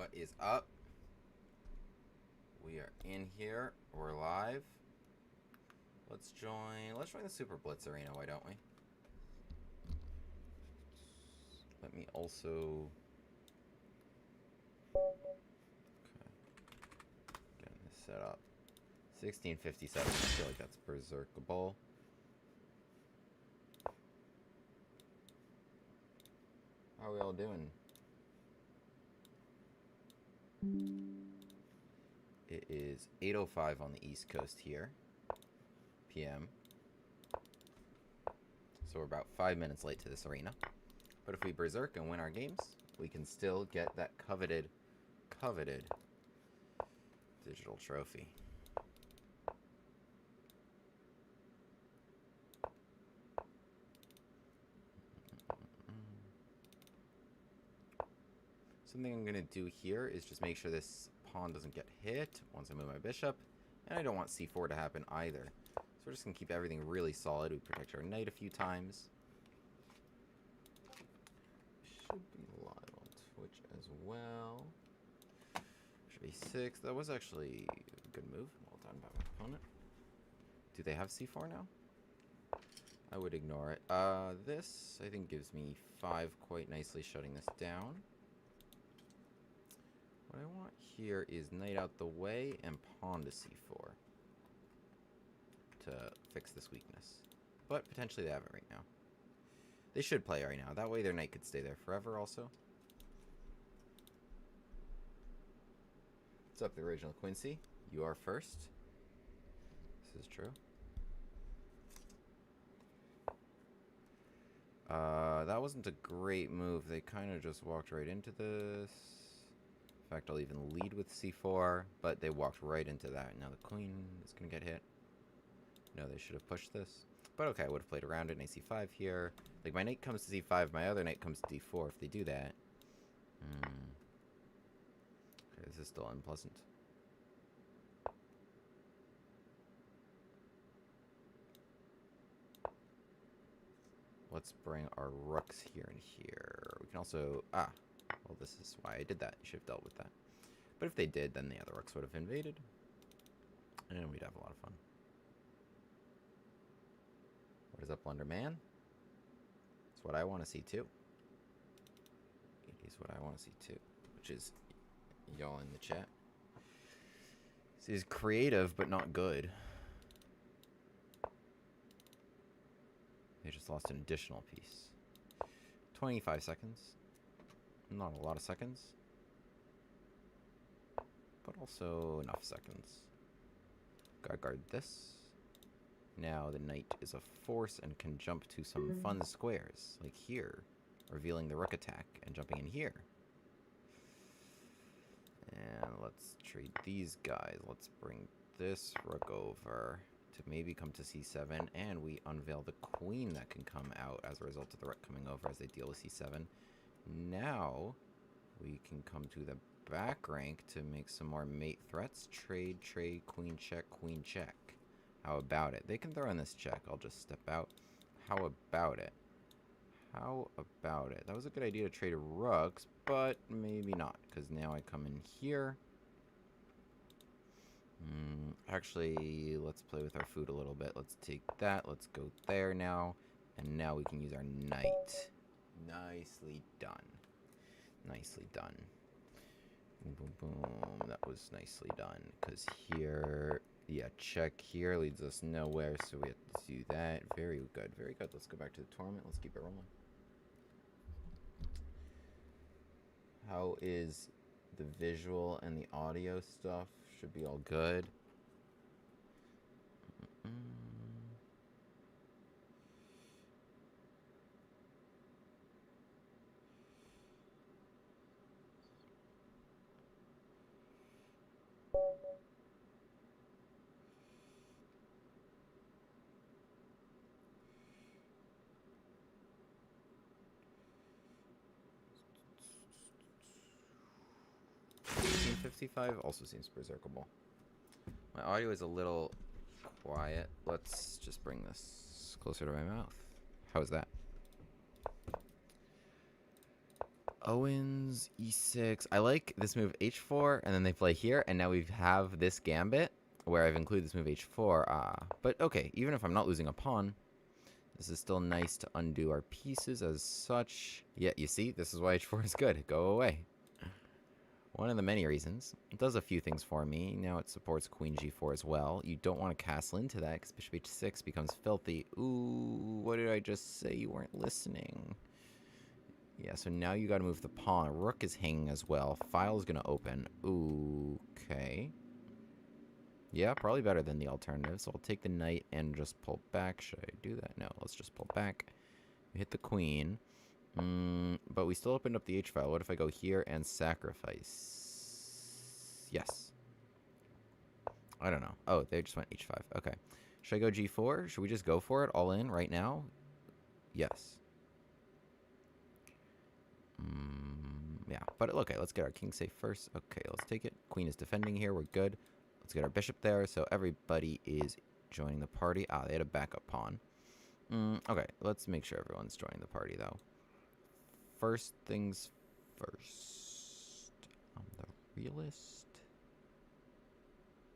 What is up? We are in here. We're live. Let's join the Super Blitz Arena, why don't we? Let me also... Okay. Getting this set up. 1657. I feel like that's berserkable. How are we all doing? It is 8:05 on the East Coast here. PM. So we're about 5 minutes late to this arena. But if we berserk and win our games, we can still get that coveted digital trophy. Something I'm going to do here is just make sure this pawn doesn't get hit once I move my bishop. And I don't want c4 to happen either. So we're just going to keep everything really solid. We protect our knight a few times. Should be live on Twitch as well. Should be 6. That was actually a good move. Well done by my opponent. Do they have c4 now? I would ignore it. This, I think, gives me 5 quite nicely, shutting this down. What I want here is knight out the way and pawn to c4 to fix this weakness. But potentially they have it right now. They should play it right now. That way their knight could stay there forever also. What's up, the original Quincy? You are first. This is true. That wasn't a great move. They kind of just walked right into this. In fact, I'll even lead with c4, but they walked right into that. Now the queen is going to get hit. No, they should have pushed this. But okay, I would have played around it. Knight c5 here. Like, my knight comes to c5, my other knight comes to d4 if they do that. Okay, this is still unpleasant. Let's bring our rooks here and here. We can also... well, this is why I did that. You should have dealt with that. But if they did, then the other rooks would have invaded. And we'd have a lot of fun. What is up, Wonder Man? It's what I want to see, too. It is what I want to see, too. Which is y'all in the chat. This is creative, but not good. They just lost an additional piece. 25 seconds. Not a lot of seconds. But also enough seconds. Gotta guard this. Now the knight is a force and can jump to some fun squares. Like here. Revealing the rook attack and jumping in here. And let's trade these guys. Let's bring this rook over to maybe come to c7. And we unveil the queen that can come out as a result of the rook coming over as they deal with c7. Now, we can come to the back rank to make some more mate threats. Trade, queen check. How about it? They can throw in this check. I'll just step out. How about it? How about it? That was a good idea to trade rooks, but maybe not, because now I come in here. Actually, let's play with our food a little bit. Let's take that. Let's go there now. And now we can use our knight. Nicely done. Nicely done. Boom, boom, boom. That was nicely done. Because here, yeah, check here leads us nowhere, so we have to do that. Very good, very good. Let's go back to the tournament. Let's keep it rolling. How is the visual and the audio stuff? Should be all good. $15.55 also seems berserkable. My audio is a little quiet. Let's just bring this closer to my mouth. How's that? Owens, e6. I like this move h4, and then they play here, and now we have this Gambit, where I've included this move h4. But okay, even if I'm not losing a pawn, this is still nice to undo our pieces as such. Yeah, you see, this is why h4 is good. Go away. One of the many reasons. It does a few things for me. Now it supports queen g4 as well. You don't want to castle into that, because bishop h6 becomes filthy. Ooh, what did I just say? You weren't listening. Yeah, so now you gotta move the pawn. Rook is hanging as well. File is gonna open. Ooh, okay. Yeah, probably better than the alternative. So I'll take the knight and just pull back. Should I do that? No, let's just pull back. We hit the queen. But we still opened up the h file. What if I go here and sacrifice? Yes. I don't know. Oh, they just went h5. Okay. Should I go g4? Should we just go for it all in right now? Yes. Yeah, but okay, let's get our king safe first. Okay, let's take it. Queen is defending here. We're good. Let's get our bishop there. So everybody is joining the party. Ah, they had a backup pawn. Okay, let's make sure everyone's joining the party, though. First things first. I'm the realist.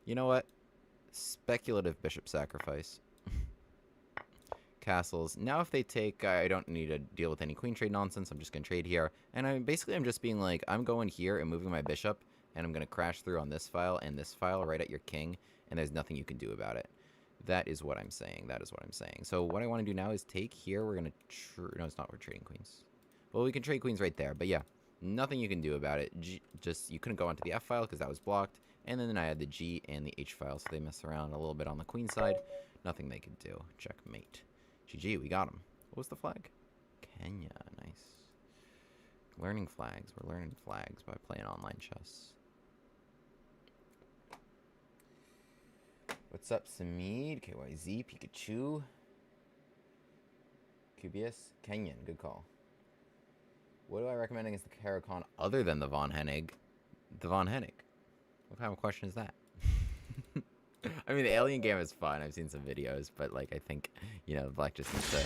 You know what? Speculative bishop sacrifice. Castles. Now if they take, I don't need to deal with any queen trade nonsense. I'm just going to trade here. And I'm just being like, I'm going here and moving my bishop, and I'm going to crash through on this file and this file right at your king, and there's nothing you can do about it. That is what I'm saying. That is what I'm saying. So what I want to do now is take here. We're going to... No, it's not. We're trading queens. Well, we can trade queens right there. But yeah, nothing you can do about it. Just, you couldn't go onto the F file because that was blocked. And then I had the G and the H file, so they mess around a little bit on the queen side. Nothing they could do. Checkmate. GG, we got him. What was the flag? Kenya, nice. Learning flags. We're learning flags by playing online chess. What's up, Samid? KYZ, Pikachu. QBS, Kenyan, good call. What do I recommend against the Caracal other than the Von Hennig? The Von Hennig. What kind of question is that? I mean, the alien game is fun. I've seen some videos, but, like, I think, you know, Black just needs to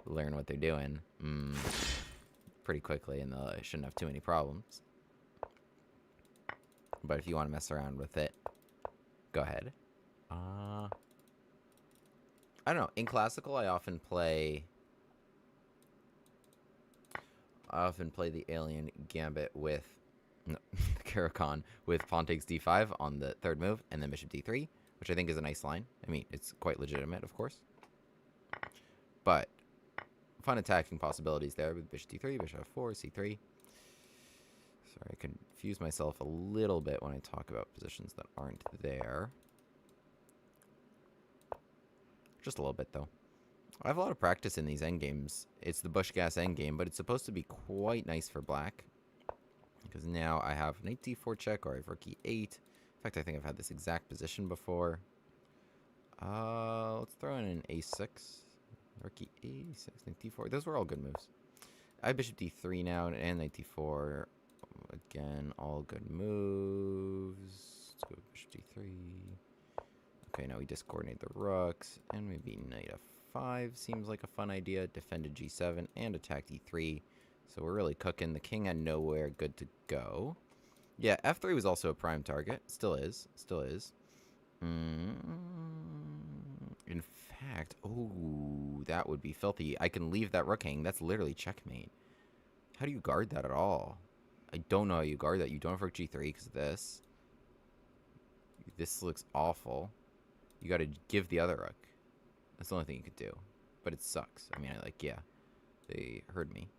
learn what they're doing pretty quickly, and they shouldn't have too many problems. But if you want to mess around with it, go ahead. I don't know. In Classical, I often play the alien gambit with... No, Caracal with pawn takes d5 on the third move, and then bishop d3, which I think is a nice line. I mean, it's quite legitimate, of course. But fun attacking possibilities there with bishop d3, bishop f4, c3. Sorry, I confuse myself a little bit when I talk about positions that aren't there. Just a little bit, though. I have a lot of practice in these endgames. It's the Bush-Gas endgame, but it's supposed to be quite nice for black. Because now I have knight d4 check, or I have rook e8. In fact, I think I've had this exact position before. Let's throw in an a6. Rook e6, knight d4. Those were all good moves. I have bishop d3 now, and knight d4. Again, all good moves. Let's go with bishop d3. Okay, now we discoordinate the rooks, and maybe knight f5 seems like a fun idea. Defended g7 and attack d3. So we're really cooking. The king had nowhere good to go. Yeah, f3 was also a prime target. Still is. Still is. In fact, oh, that would be filthy. I can leave that rook hanging. That's literally checkmate. How do you guard that at all? I don't know how you guard that. You don't have rook g3 because of this. This looks awful. You got to give the other rook. That's the only thing you could do. But it sucks. I mean, yeah. They heard me.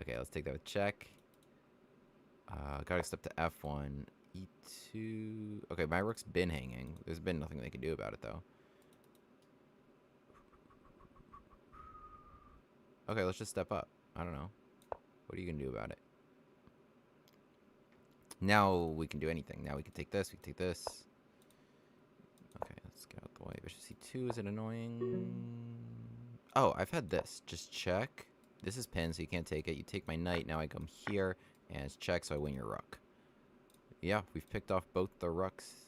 Okay, let's take that with check. Gotta step to f1. e2. Okay, my rook's been hanging. There's been nothing they can do about it, though. Okay, let's just step up. I don't know. What are you gonna do about it? Now we can do anything. Now we can take this. We can take this. Okay, let's get out the way. Bishop c2. Is it annoying? Oh, I've had this. Just check. This is pinned, so you can't take it. You take my knight. Now I come here, and it's check, so I win your rook. Yeah, we've picked off both the rooks.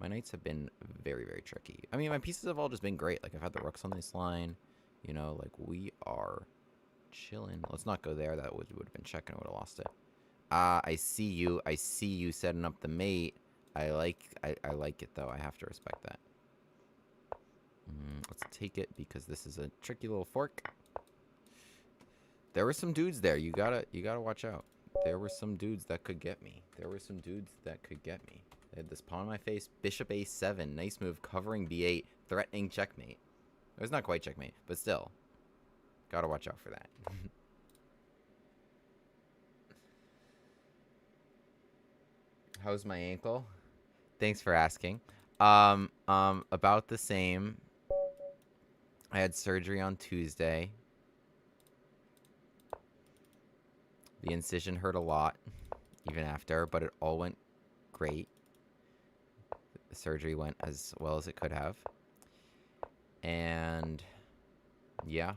My knights have been very, very tricky. I mean, my pieces have all just been great. Like, I've had the rooks on this line. You know, like, we are chilling. Let's not go there. That would have been checking. I would have lost it. Ah, I see you. I see you setting up the mate. I like it, though. I have to respect that. Let's take it because this is a tricky little fork. There were some dudes there. You gotta watch out. There were some dudes that could get me. They had this pawn in my face. Bishop a7. Nice move. Covering b8. Threatening checkmate. It was not quite checkmate, but still. Gotta watch out for that. How's my ankle? Thanks for asking. About the same. I had surgery on Tuesday. The incision hurt a lot, even after, but it all went great. The surgery went as well as it could have. And yeah,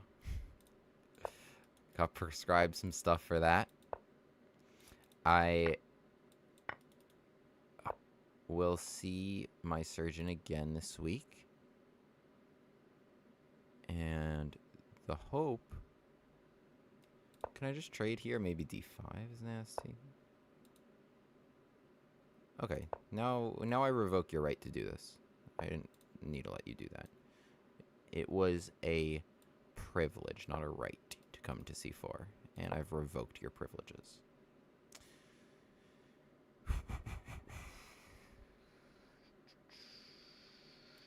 got prescribed some stuff for that. I will see my surgeon again this week. And the hope... Can I just trade here? Maybe d5 is nasty. Okay, now I revoke your right to do this. I didn't need to let you do that. It was a privilege, not a right, to come to c4. And I've revoked your privileges.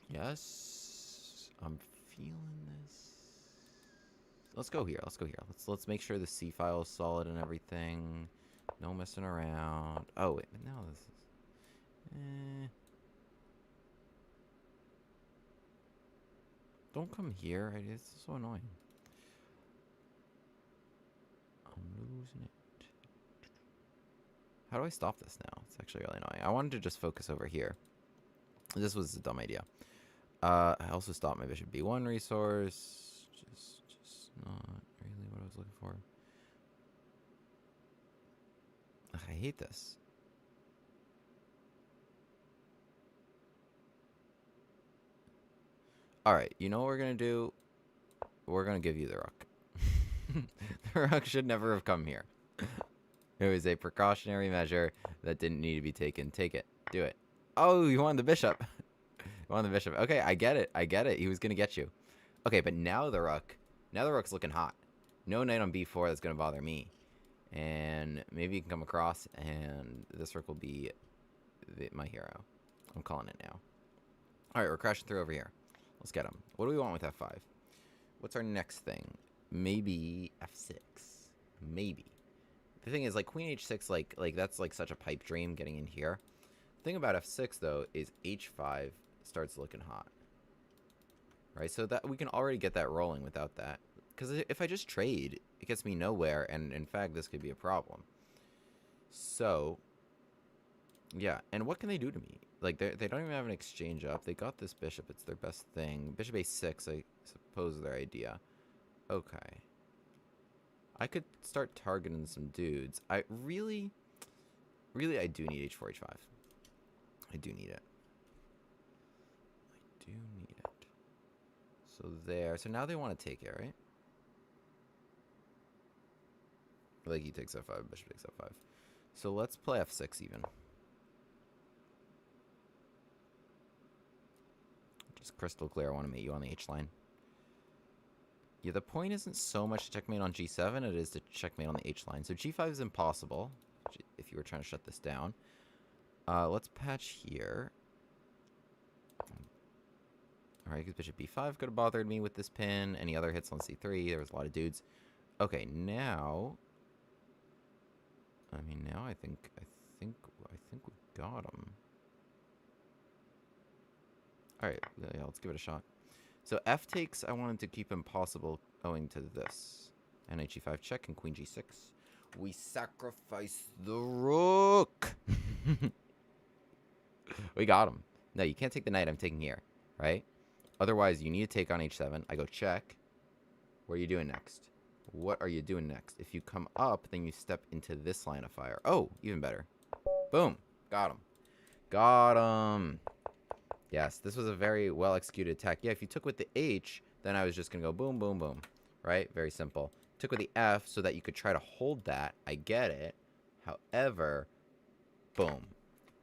Yes, I'm feeling this. Let's go here. Let's make sure the C file is solid and everything. No messing around. Oh wait, but now this is. Don't come here. It's so annoying. I'm losing it. How do I stop this now? It's actually really annoying. I wanted to just focus over here. This was a dumb idea. I also stopped my bishop b1 resource. Just not really what I was looking for. Ugh, I hate this. Alright, you know what we're going to do? We're going to give you the rook. The rook should never have come here. It was a precautionary measure that didn't need to be taken. Take it. Do it. Oh, you wanted the bishop. You wanted the bishop. Okay, I get it. He was going to get you. Okay, but now the rook. Now the rook's looking hot. No knight on b4 that's going to bother me. And maybe you can come across, and this rook will be my hero. I'm calling it now. Alright, we're crashing through over here. Let's get him. What do we want with f5? What's our next thing? Maybe f6. Maybe. The thing is, like, queen h6, like that's like such a pipe dream getting in here. The thing about f6, though, is h5 starts looking hot. Right? So that we can already get that rolling without that. Because if I just trade, it gets me nowhere, and in fact, this could be a problem. So, yeah. And what can they do to me? Like, they don't even have an exchange up. They got this bishop. It's their best thing. Bishop a6, I suppose, their idea. Okay. I could start targeting some dudes. I really, I do need h4, h5. I do need it. So there. So now they want to take it, right? Like, he takes f5, bishop takes f5. So let's play f6 even. Just crystal clear. I want to mate you on the h line. Yeah, the point isn't so much to checkmate on g7, it is to checkmate on the h line. So g5 is impossible if you were trying to shut this down. Let's patch here. Alright, because bishop b5 could have bothered me with this pin. Any other hits on c3? There was a lot of dudes. Okay, now... I mean, now I think we got him. Alright, yeah, let's give it a shot. So f takes, I wanted to keep impossible owing to this. And knight g5 check and queen g6. We sacrifice the rook! We got him. No, you can't take the knight I'm taking here, right? Otherwise, you need to take on h7. I go check. What are you doing next? What are you doing next? If you come up, then you step into this line of fire. Oh, even better. Boom. Got him. Got him. Yes, this was a very well-executed attack. Yeah, if you took with the h, then I was just going to go boom, boom, boom. Right? Very simple. Took with the F so that you could try to hold that. I get it. However, boom.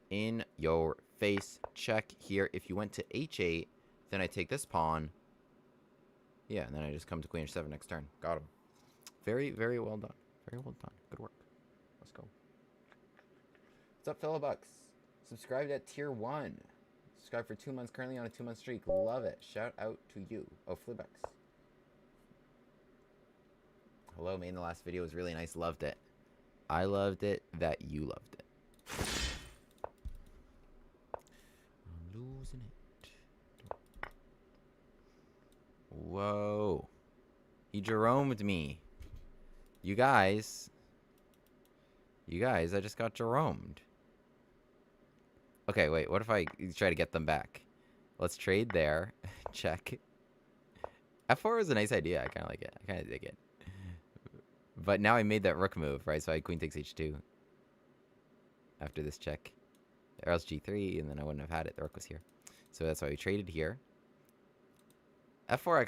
In your face. Check here. If you went to H8, then I take this pawn. Yeah, and then I just come to queen H7 next turn. Got him. Very, very well done. Very well done. Good work. Let's go. What's up, Philibucks? Subscribed at tier 1. Subscribed for 2 months. Currently on a 2-month streak. Love it. Shout out to you. Oh, Flibucks. Hello, made in the last video was really nice. Loved it. I loved it that you loved it. I'm losing it. Whoa. He Jeromed me. You guys, I just got Jeromed. Okay, wait, what if I try to get them back? Let's trade there. Check. F4 was a nice idea. I kind of like it. I kind of dig it. But now I made that rook move, right? So I queen takes h2 after this check. Or else g3, and then I wouldn't have had it. The rook was here. So that's why we traded here. F4, I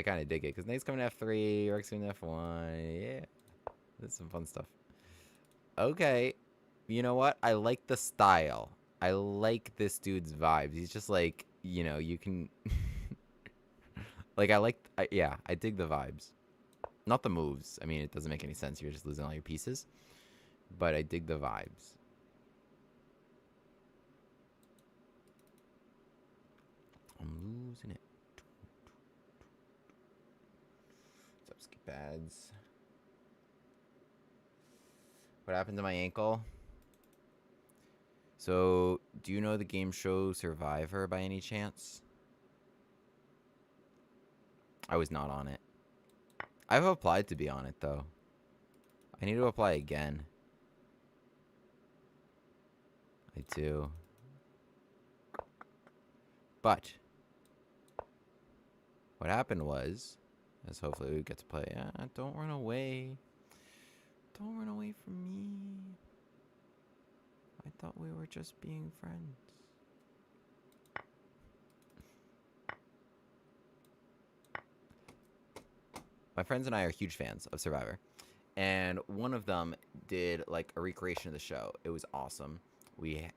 kind of dig it, because knight's coming to F3, rook's coming to F1. Yeah, that's some fun stuff. Okay, you know what? I like the style. I like this dude's vibes. He's just like, you know, you can... like, yeah, I dig the vibes. Not the moves. I mean, it doesn't make any sense. You're just losing all your pieces. But I dig the vibes. I'm losing it. What's up, skip ads? What happened to my ankle? So, do you know the game show Survivor by any chance? I was not on it. I've applied to be on it, though. I need to apply again. I do. But what happened was, as hopefully we get to play. Don't run away. Don't run away from me. I thought we were just being friends. My friends and I are huge fans of Survivor. And one of them did, like, a recreation of the show. It was awesome. He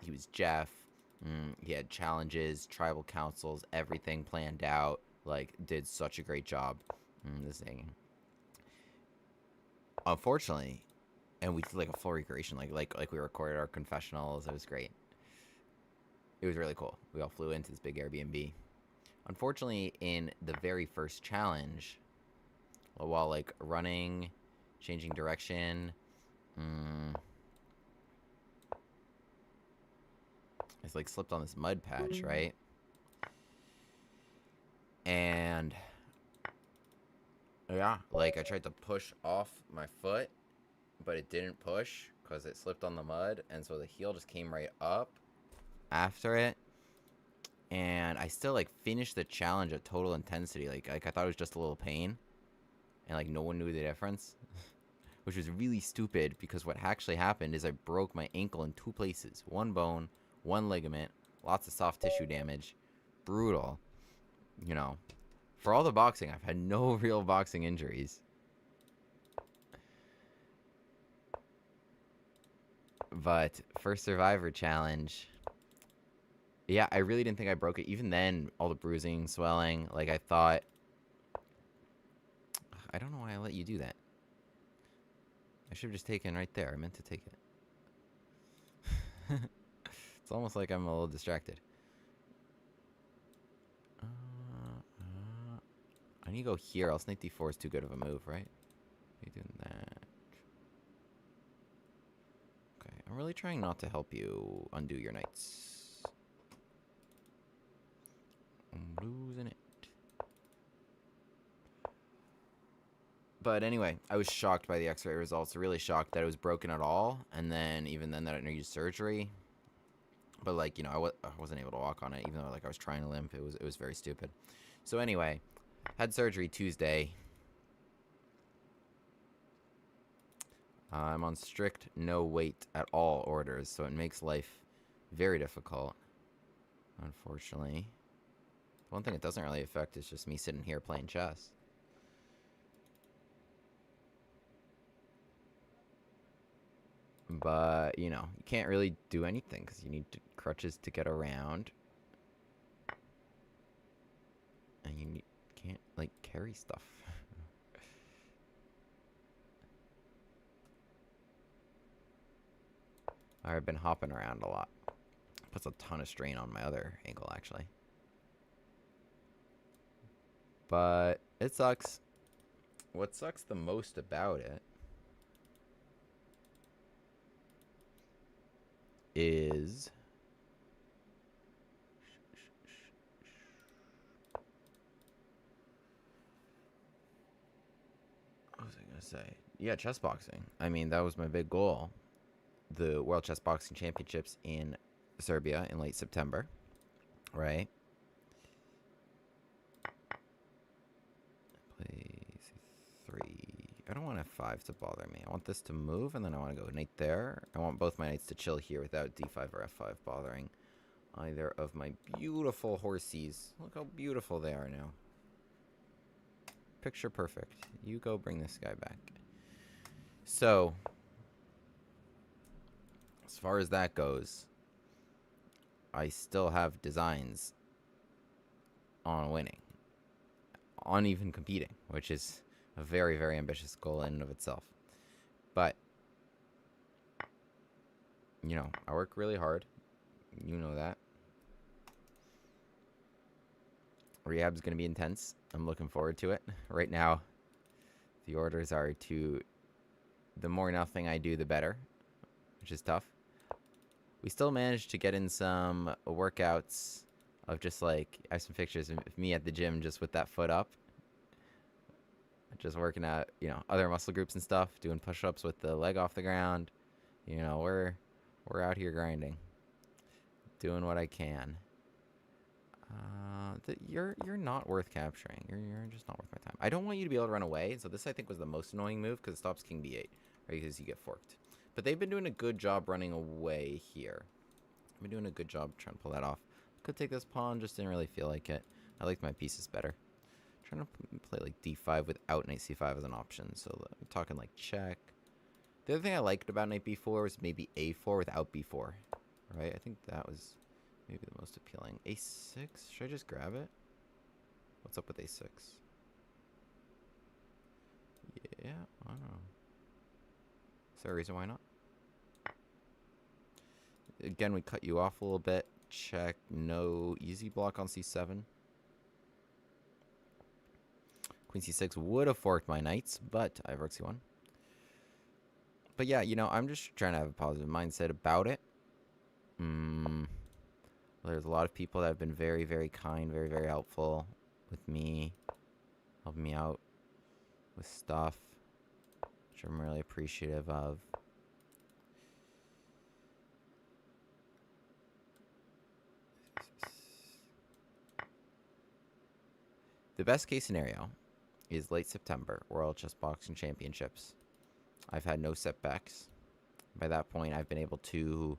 was Jeff. He had challenges, tribal councils, everything planned out. Like, did such a great job. This thing. Unfortunately, and we did, like, a full recreation. Like we recorded our confessionals. It was great. It was really cool. We all flew into this big Airbnb. Unfortunately, in the very first challenge... while, like, running, changing direction, it's, like, slipped on this mud patch, right? And, yeah, like, I tried to push off my foot, but it didn't push because it slipped on the mud, and so the heel just came right up after it. And I still, like, finished the challenge at total intensity. Like I thought it was just a little pain. And, like, no one knew the difference. Which was really stupid, because what actually happened is I broke my ankle in 2 places. 1 bone, 1 ligament, lots of soft tissue damage. Brutal. You know. For all the boxing, I've had no real boxing injuries. But, first Survivor challenge... yeah, I really didn't think I broke it. Even then, all the bruising, swelling, like, I thought... I don't know why I let you do that. I should have just taken right there. I meant to take it. It's almost like I'm a little distracted. I need to go here, else knight d4 is too good of a move, right? You doing that. Okay, I'm really trying not to help you undo your knights. I'm losing it. But anyway, I was shocked by the x-ray results. Really shocked that it was broken at all. And then, even then, that I needed surgery. But, like, you know, I wasn't able to walk on it, even though, like, I was trying to limp. It was very stupid. So anyway, had surgery Tuesday. I'm on strict no weight at all orders, so it makes life very difficult, unfortunately. The one thing it doesn't really affect is just me sitting here playing chess. But, you know, you can't really do anything because you need crutches to get around. And you can't, like, carry stuff. I've been hopping around a lot. Puts a ton of strain on my other ankle, actually. But it sucks. What sucks the most about it is what was I gonna say? Yeah, chess boxing. I mean, that was my big goal. The World Chess Boxing Championships in Serbia in late September, right? Play c3. I don't want f5 to bother me. I want this to move, and then I want to go knight there. I want both my knights to chill here without d5 or f5 bothering either of my beautiful horsies. Look how beautiful they are now. Picture perfect. You go bring this guy back. So, as far as that goes, I still have designs on winning. On even competing, which is a very, very ambitious goal in and of itself. But, you know, I work really hard. You know that. Rehab's going to be intense. I'm looking forward to it. Right now, the orders are to the more nothing I do, the better, which is tough. We still managed to get in some workouts of just like, I have some pictures of me at the gym just with that foot up. Just working out, you know, other muscle groups and stuff, doing push-ups with the leg off the ground. You know, we're out here grinding, doing what I can. You're not worth capturing. You're just not worth my time. I don't want you to be able to run away. So this I think was the most annoying move because it stops king b8, right? Because you get forked. But they've been doing a good job running away here. I've been doing a good job trying to pull that off. Could take this pawn, just didn't really feel like it. I liked my pieces better. Trying to play like d5 without knight c5 as an option. So I'm talking like check. The other thing I liked about knight b4 was maybe a4 without b4, right? I think that was maybe the most appealing. a6? Should I just grab it? What's up with a6? Yeah, I don't know. Is there a reason why not? Again, we cut you off a little bit. Check. No easy block on c7. Queen c6 would have forked my knights, but I have rook c1. But yeah, you know, I'm just trying to have a positive mindset about it. There's a lot of people that have been very, very kind, very, very helpful with me, helping me out with stuff, which I'm really appreciative of. The best case scenario is late September, World Chess Boxing Championships. I've had no setbacks. By that point, I've been able to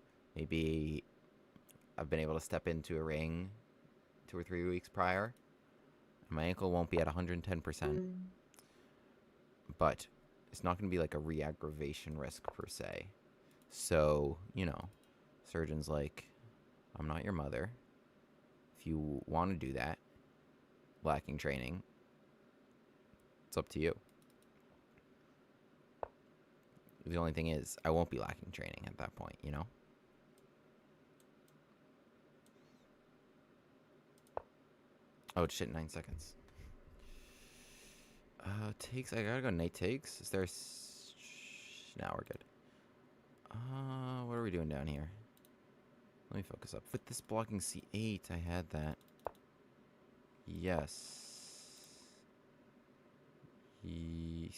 step into a ring 2 or 3 weeks prior. My ankle won't be at 110%. But it's not going to be like a re-aggravation risk per se. So, you know, surgeon's like, I'm not your mother. If you want to do that, lacking training, it's up to you. The only thing is, I won't be lacking training at that point, you know? Oh, shit, 9 seconds. Takes, I gotta go knight takes. Is there now we're good. What are we doing down here? Let me focus up. With this blocking c8, I had that. Yes.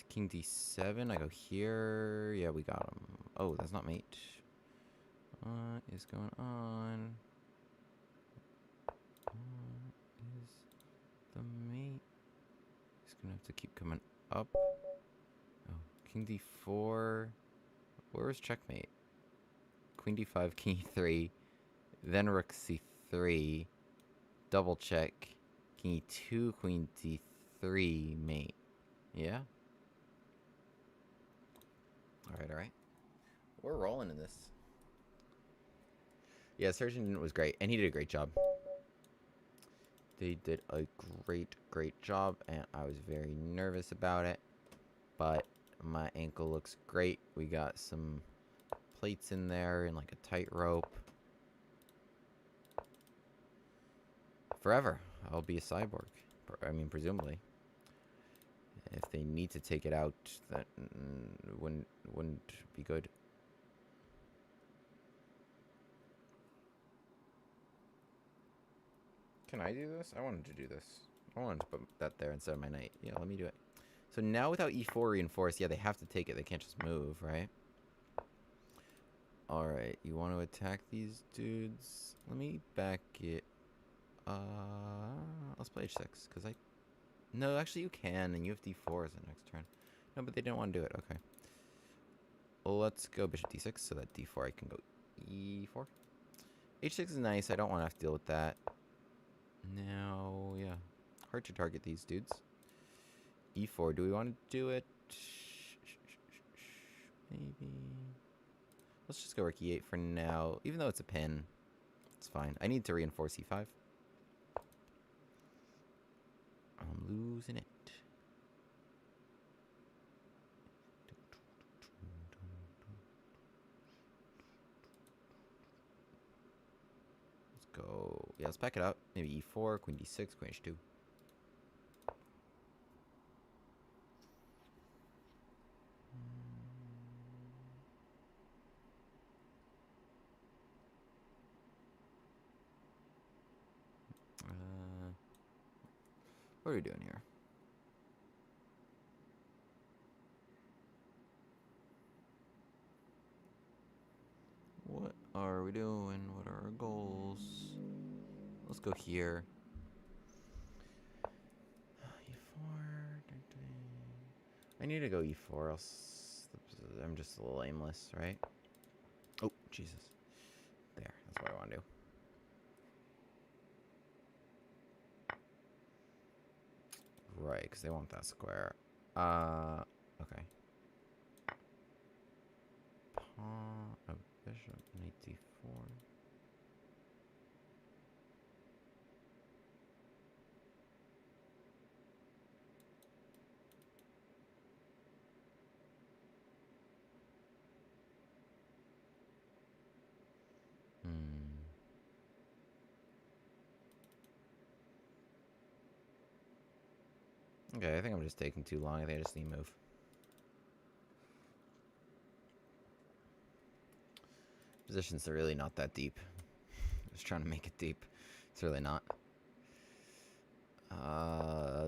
King d7, I go here. Yeah, we got him. Oh, that's not mate. What is going on? Is the mate? He's gonna have to keep coming up. Oh, king d4. Where's checkmate? Queen d5, king e3, then rook c3, double check, king e2, queen d3, mate. Yeah? Alright, alright. We're rolling in this. Yeah, Surgeon was great, and he did a great job. They did a great job, and I was very nervous about it. But my ankle looks great. We got some plates in there and like a tightrope. Forever, I'll be a cyborg. I mean, presumably. If they need to take it out, that wouldn't be good. Can I do this? I wanted to do this. I wanted to put that there instead of my knight. Yeah, let me do it. So now without e4 reinforced, yeah, they have to take it. They can't just move, right? Alright, you want to attack these dudes? Let me back it. Let's play h6, because I... No, actually you can, and you have d4 as the next turn. No, but they didn't want to do it. Okay. Well, let's go bishop d6, so that d4 I can go e4. h6 is nice. I don't want to have to deal with that. Now, yeah. Hard to target these dudes. e4, do we want to do it? Maybe. Let's just go rook e8 for now. Even though it's a pin, it's fine. I need to reinforce e5. I'm losing it. Let's go. Yeah, let's pack it up. Maybe e4, queen d6, queen h2. What are we doing here? What are we doing? What are our goals? Let's go here. e4. I need to go e4, else I'm just a little aimless, right? Oh, Jesus. There, that's what I want to do. Right, because they want that square. Okay. Pawn, a bishop, knight d4. Okay, I think I'm just taking too long. I think I just need to move. Positions are really not that deep. I was trying to make it deep. It's really not.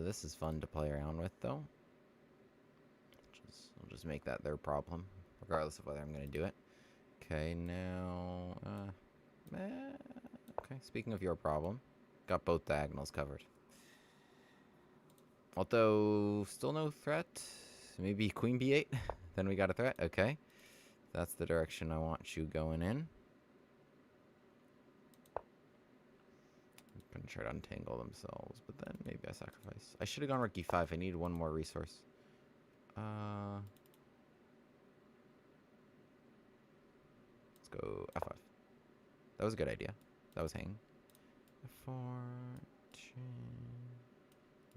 This is fun to play around with, though. I'll just make that their problem, regardless of whether I'm going to do it. Okay, now... okay, speaking of your problem, got both diagonals covered. Although, still no threat. Maybe queen b8, then we got a threat. Okay, that's the direction I want you going in. I'm gonna try to untangle themselves, but then maybe I sacrifice. I should have gone rook e5. I need one more resource. Let's go f5. That was a good idea. That was hanging. f4,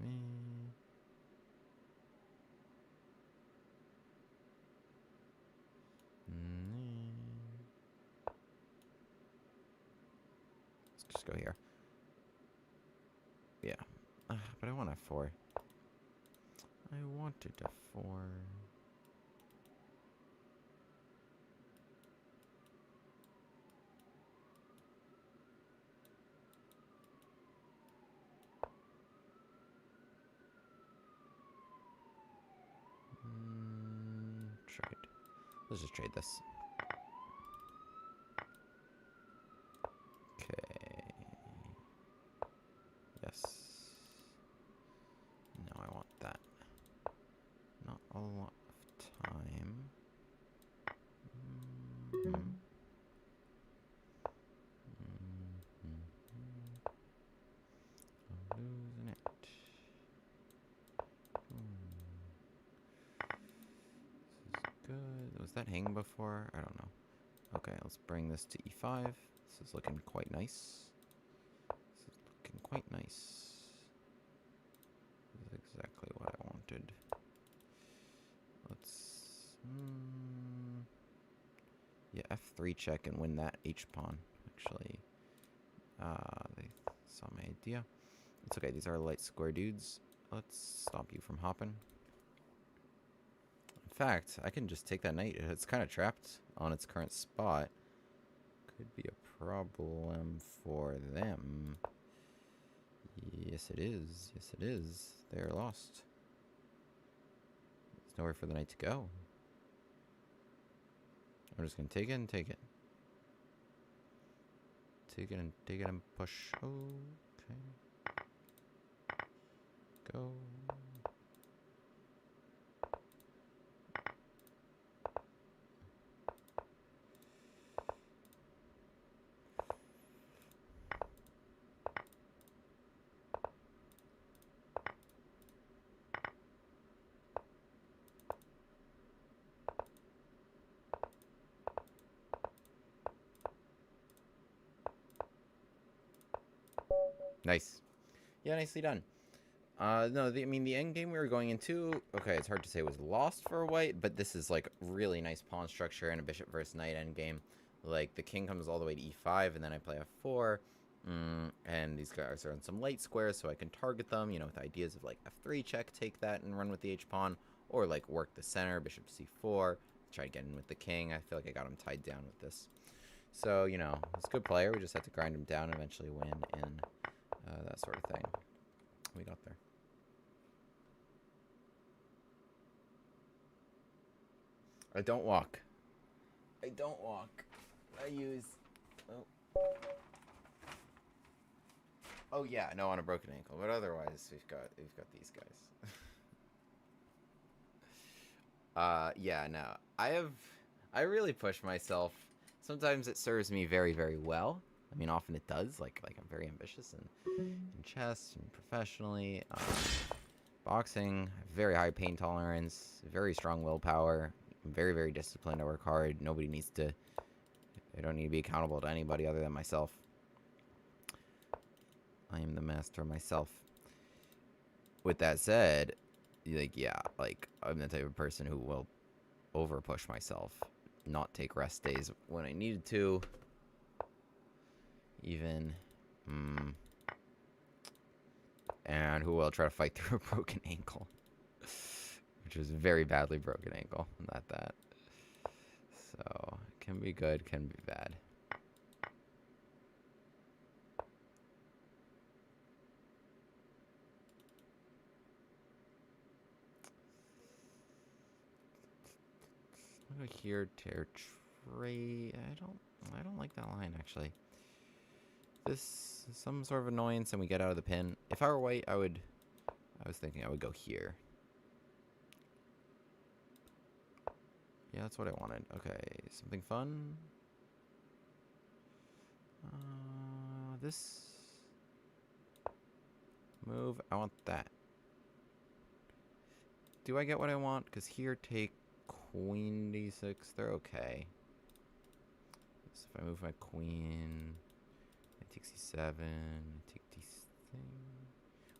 me. Let's just go here. Yeah. But I want f4. I wanted f4. Trade. Let's just trade this. Okay. Yes. Now I want that. Not a lot of time. I'm losing it. This is good. Was that hanging before? I don't know. Okay, let's bring this to e5. This is looking quite nice. This is looking quite nice. This is exactly what I wanted. Let's... yeah, f3 check and win that h-pawn, actually. They saw my idea. It's okay, these are light square dudes. Let's stop you from hopping. In fact, I can just take that knight. It's kind of trapped on its current spot. Could be a problem for them. Yes, it is. Yes, it is. They are lost. There's nowhere for the knight to go. I'm just going to take it and take it. Take it and take it and push. Okay. Go. Nice. Yeah, nicely done. No, I mean, the end game we were going into, okay, it's hard to say it was lost for white, but this is, like, really nice pawn structure and a bishop versus knight end game. Like, the king comes all the way to e5, and then I play f4, and these guys are on some light squares, so I can target them, you know, with ideas of, like, f3 check, take that, and run with the h-pawn, or, like, work the center, bishop c4, try to get in with the king. I feel like I got him tied down with this. So, you know, he's a good player. We just had to grind him down and eventually win in that sort of thing. We got there. I don't walk. I don't walk. I use... Oh yeah, no, on a broken ankle. But otherwise, we've got these guys. Yeah, no. I really push myself. Sometimes it serves me very, very well. I mean, often it does. Like I'm very ambitious in chess and professionally. Boxing, very high pain tolerance, very strong willpower. I'm very, very disciplined. I work hard. Nobody needs to... I don't need to be accountable to anybody other than myself. I am the master of myself. With that said, like, yeah, like, I'm the type of person who will over-push myself. Not take rest days when I needed to. Even. And who will try to fight through a broken ankle. Which is a very badly broken ankle. Not that. So, can be good, can be bad. I'm gonna go here, tear trade. I don't like that line actually. This is some sort of annoyance and we get out of the pin. If I were white, I was thinking I would go here. Yeah, that's what I wanted. Okay, something fun. This move, I want that. Do I get what I want? Because here, take queen d6. They're okay. So if I move my queen, I take c7, I take d thing.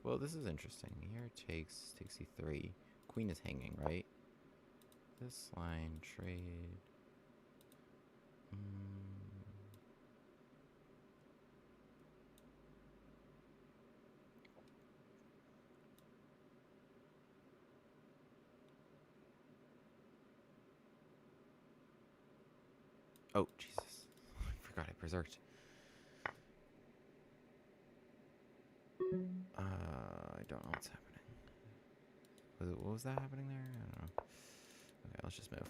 Well, this is interesting. Here takes c3. Queen is hanging, right? This line, trade. Oh, Jesus. I forgot I preserved. I don't know what's happening. What was that happening there? I don't know. Okay, let's just move.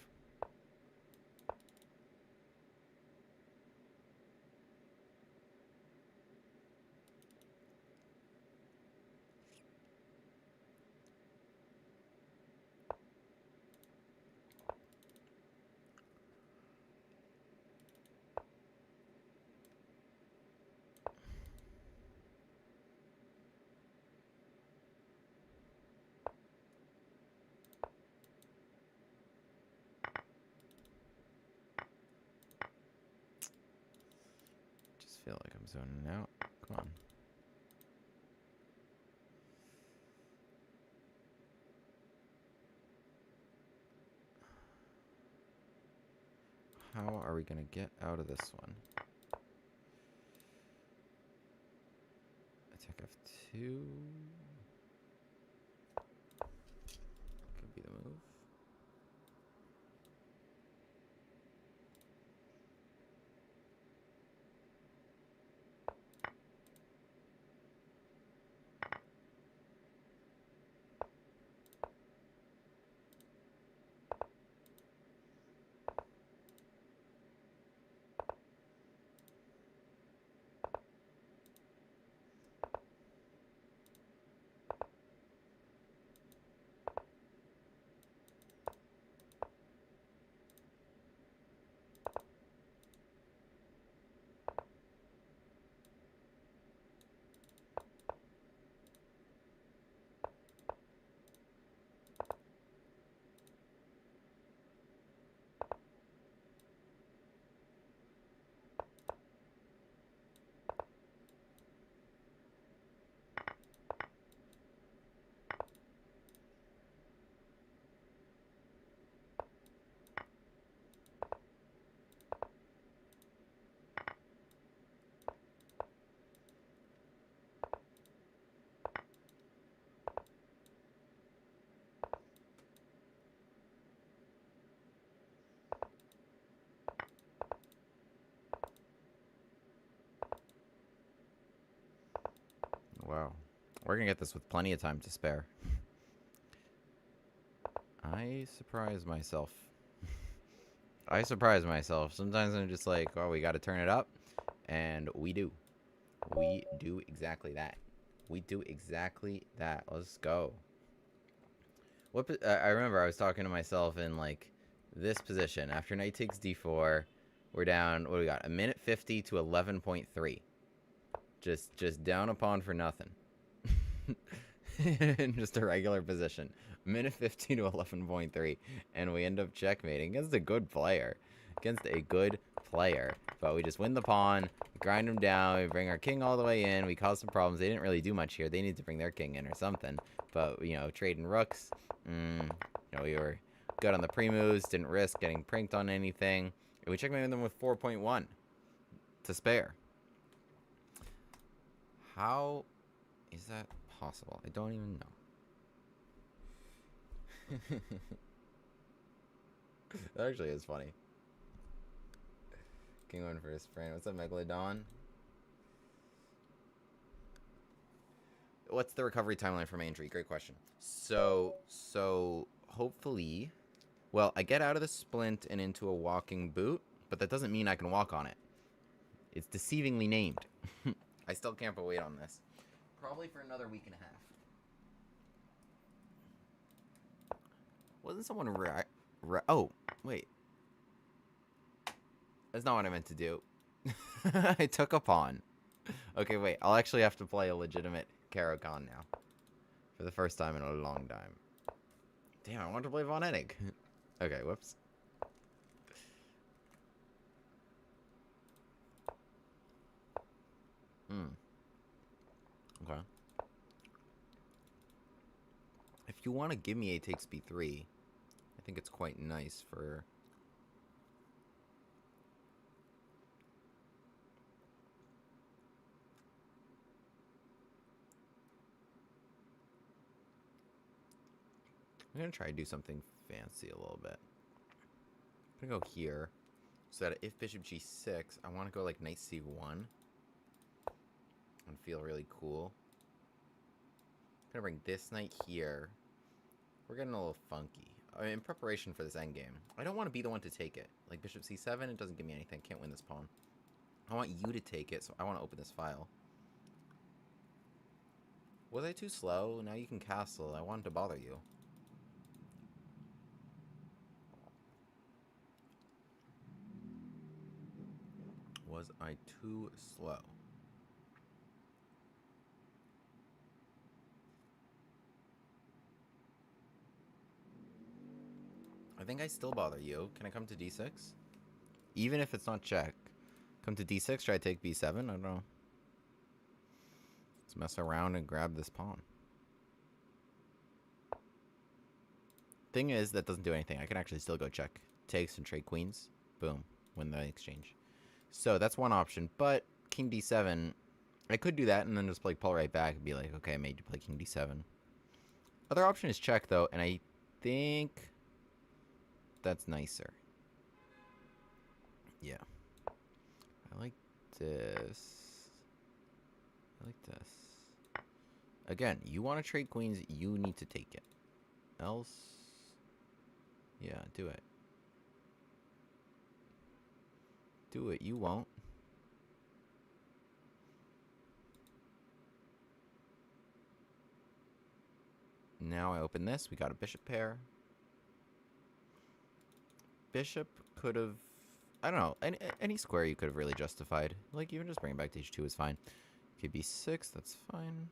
feel like I'm zoning out. Come on. How are we going to get out of this one? Attack F2. Could be the move. Wow. We're going to get this with plenty of time to spare. I surprise myself. I surprise myself. Sometimes I'm just like, oh, we got to turn it up. And we do. We do exactly that. We do exactly that. Let's go. I remember I was talking to myself in, like, this position. After knight takes d4, we're down, what do we got? A minute 50 to 11.3. Just down a pawn for nothing. In just a regular position. Minute 50 to 11.3. And we end up checkmating against a good player. But we just win the pawn, grind him down, we bring our king all the way in, we cause some problems. They didn't really do much here. They need to bring their king in or something. But, you know, trading rooks. You know, we were good on the pre-moves, didn't risk getting pranked on anything. And we checkmated them with 4.1 to spare. How is that possible? I don't even know. That actually is funny. King 1 for his friend. What's up, Megalodon? What's the recovery timeline for my injury? Great question. So hopefully, well, I get out of the splint and into a walking boot, but that doesn't mean I can walk on it. It's deceivingly named. I still can't but wait on this. Probably for another week and a half. Wasn't someone oh, wait. That's not what I meant to do. I took a pawn. Okay, wait. I'll actually have to play a legitimate Caro-Kann now. For the first time in a long time. Damn, I wanted to play Von Ennig. Okay, whoops. Okay. If you want to give me a takes b3, I think it's quite nice for... I'm going to try to do something fancy a little bit. I'm going to go here. So that if bishop g6, I want to go like knight c1. And feel really cool. I'm going to bring this knight here. We're getting a little funky. In preparation for this endgame. I don't want to be the one to take it. Like bishop c7, it doesn't give me anything. Can't win this pawn. I want you to take it, so I want to open this file. Was I too slow? Now you can castle. I wanted to bother you. Was I too slow? I think I still bother you. Can I come to d6? Even if it's not check. Come to d6, try to take b7? I don't know. Let's mess around and grab this pawn. Thing is, that doesn't do anything. I can actually still go check. Takes and trade queens. Boom. Win the exchange. So that's one option. But king d7, I could do that and then just like pull right back and be like, okay, I made you play king d7. Other option is check, though, and I think that's nicer. Yeah. I like this. I like this. Again, you want to trade queens, you need to take it. Else, yeah, do it. Do it, you won't. Now I open this, we got a bishop pair. Bishop could have, I don't know, any square you could have really justified. Like, even just bringing back to h2 is fine. Okay, b6, that's fine.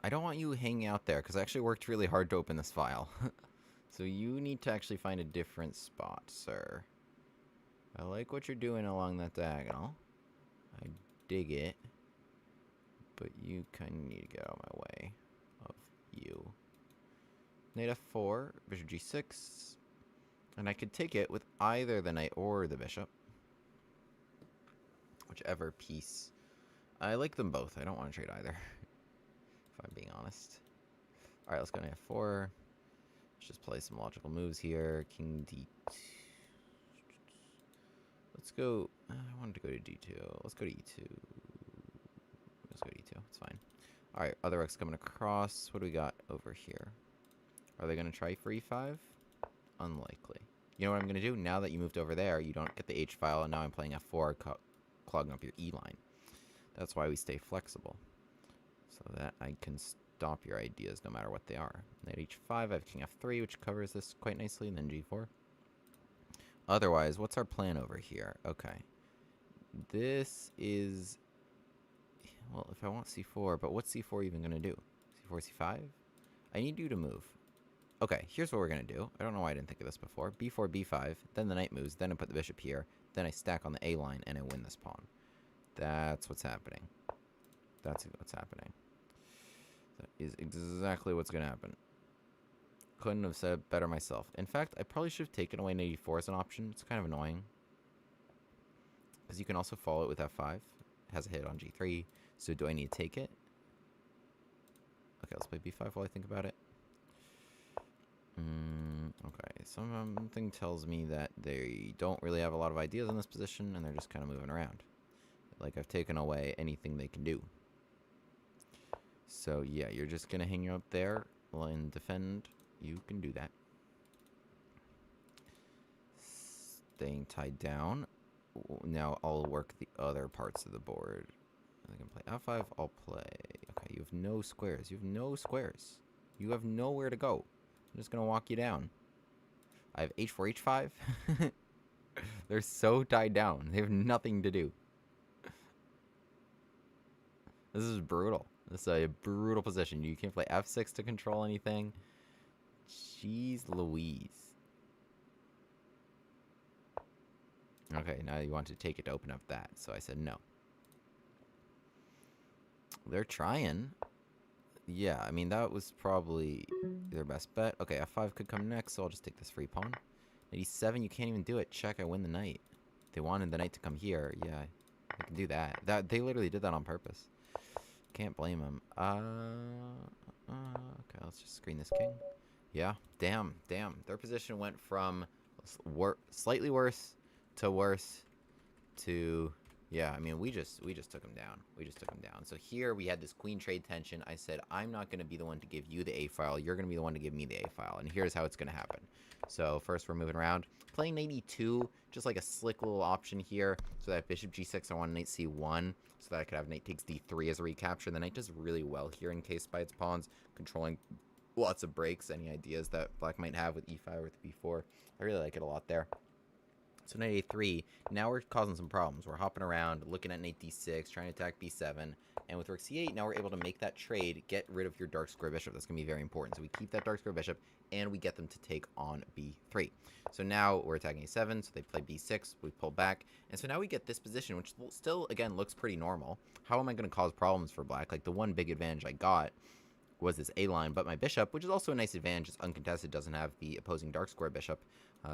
I don't want you hanging out there, because I actually worked really hard to open this file. So you need to actually find a different spot, sir. I like what you're doing along that diagonal. I dig it. But you kind of need to get out of my way of you. Knight f4, bishop g6. And I could take it with either the knight or the bishop. Whichever piece. I like them both. I don't want to trade either. If I'm being honest. Alright, let's go knight f4. Let's just play some logical moves here. King d2. Let's go. I wanted to go to d2. Let's go to e2. Let's go to e2. It's fine. Alright, other rook's coming across. What do we got over here? Are they going to try for e5? Unlikely. You know what I'm going to do? Now that you moved over there, you don't get the h file, and now I'm playing f4, clogging up your e line. That's why we stay flexible. So that I can stop your ideas no matter what they are. Knight h5, I have king f3, which covers this quite nicely, and then g4. Otherwise, what's our plan over here? Okay. This is... Well, if I want c4, but what's c4 even going to do? c4, c5? I need you to move. Okay, here's what we're going to do. I don't know why I didn't think of this before. b4, b5, then the knight moves, then I put the bishop here, then I stack on the a line, and I win this pawn. That's what's happening. That's what's happening. That is exactly what's going to happen. Couldn't have said it better myself. In fact, I probably should have taken away knight e4 as an option. It's kind of annoying. Because you can also follow it with f5. It has a hit on g3. So do I need to take it? Okay, let's play b5 while I think about it. Okay, something tells me that they don't really have a lot of ideas in this position, and they're just kind of moving around. Like, I've taken away anything they can do. So, yeah, you're just going to hang up there and defend. You can do that. Staying tied down. Now I'll work the other parts of the board. I can play f5. I'll play... Okay, you have no squares. You have no squares. You have nowhere to go. I'm just going to walk you down. I have h4, h5. They're so tied down. They have nothing to do. This is brutal. This is a brutal position. You can't play f6 to control anything. Jeez Louise. Okay, now you want to take it to open up that. So I said no. They're trying. Yeah, I mean, that was probably their best bet. Okay, f5 could come next, so I'll just take this free pawn. Knight e7, you can't even do it. Check, I win the knight. They wanted the knight to come here. Yeah, I can do that. They literally did that on purpose. Can't blame them. Okay, let's just screen this king. Yeah, damn. Their position went from slightly worse to worse to... Yeah, I mean, we just took him down. So here we had this queen trade tension. I said, I'm not going to be the one to give you the A file. You're going to be the one to give me the A file. And here's how it's going to happen. So first we're moving around. Playing knight e2, just like a slick little option here. So that bishop g6, I want knight c1. So that I could have knight takes d3 as a recapture. The knight does really well here encased by its pawns, controlling lots of breaks. Any ideas that black might have with e5 or with b4. I really like it a lot there. So knight a3, now we're causing some problems. We're hopping around, looking at knight d6, trying to attack b7, and with rook c8, now we're able to make that trade, get rid of your dark square bishop. That's going to be very important. So we keep that dark square bishop, and we get them to take on b3. So now we're attacking a7, so they play b6, we pull back, and so now we get this position, which still, again, looks pretty normal. How am I going to cause problems for black? Like, the one big advantage I got was this A-line, but my bishop, which is also a nice advantage, it's uncontested, doesn't have the opposing dark square bishop,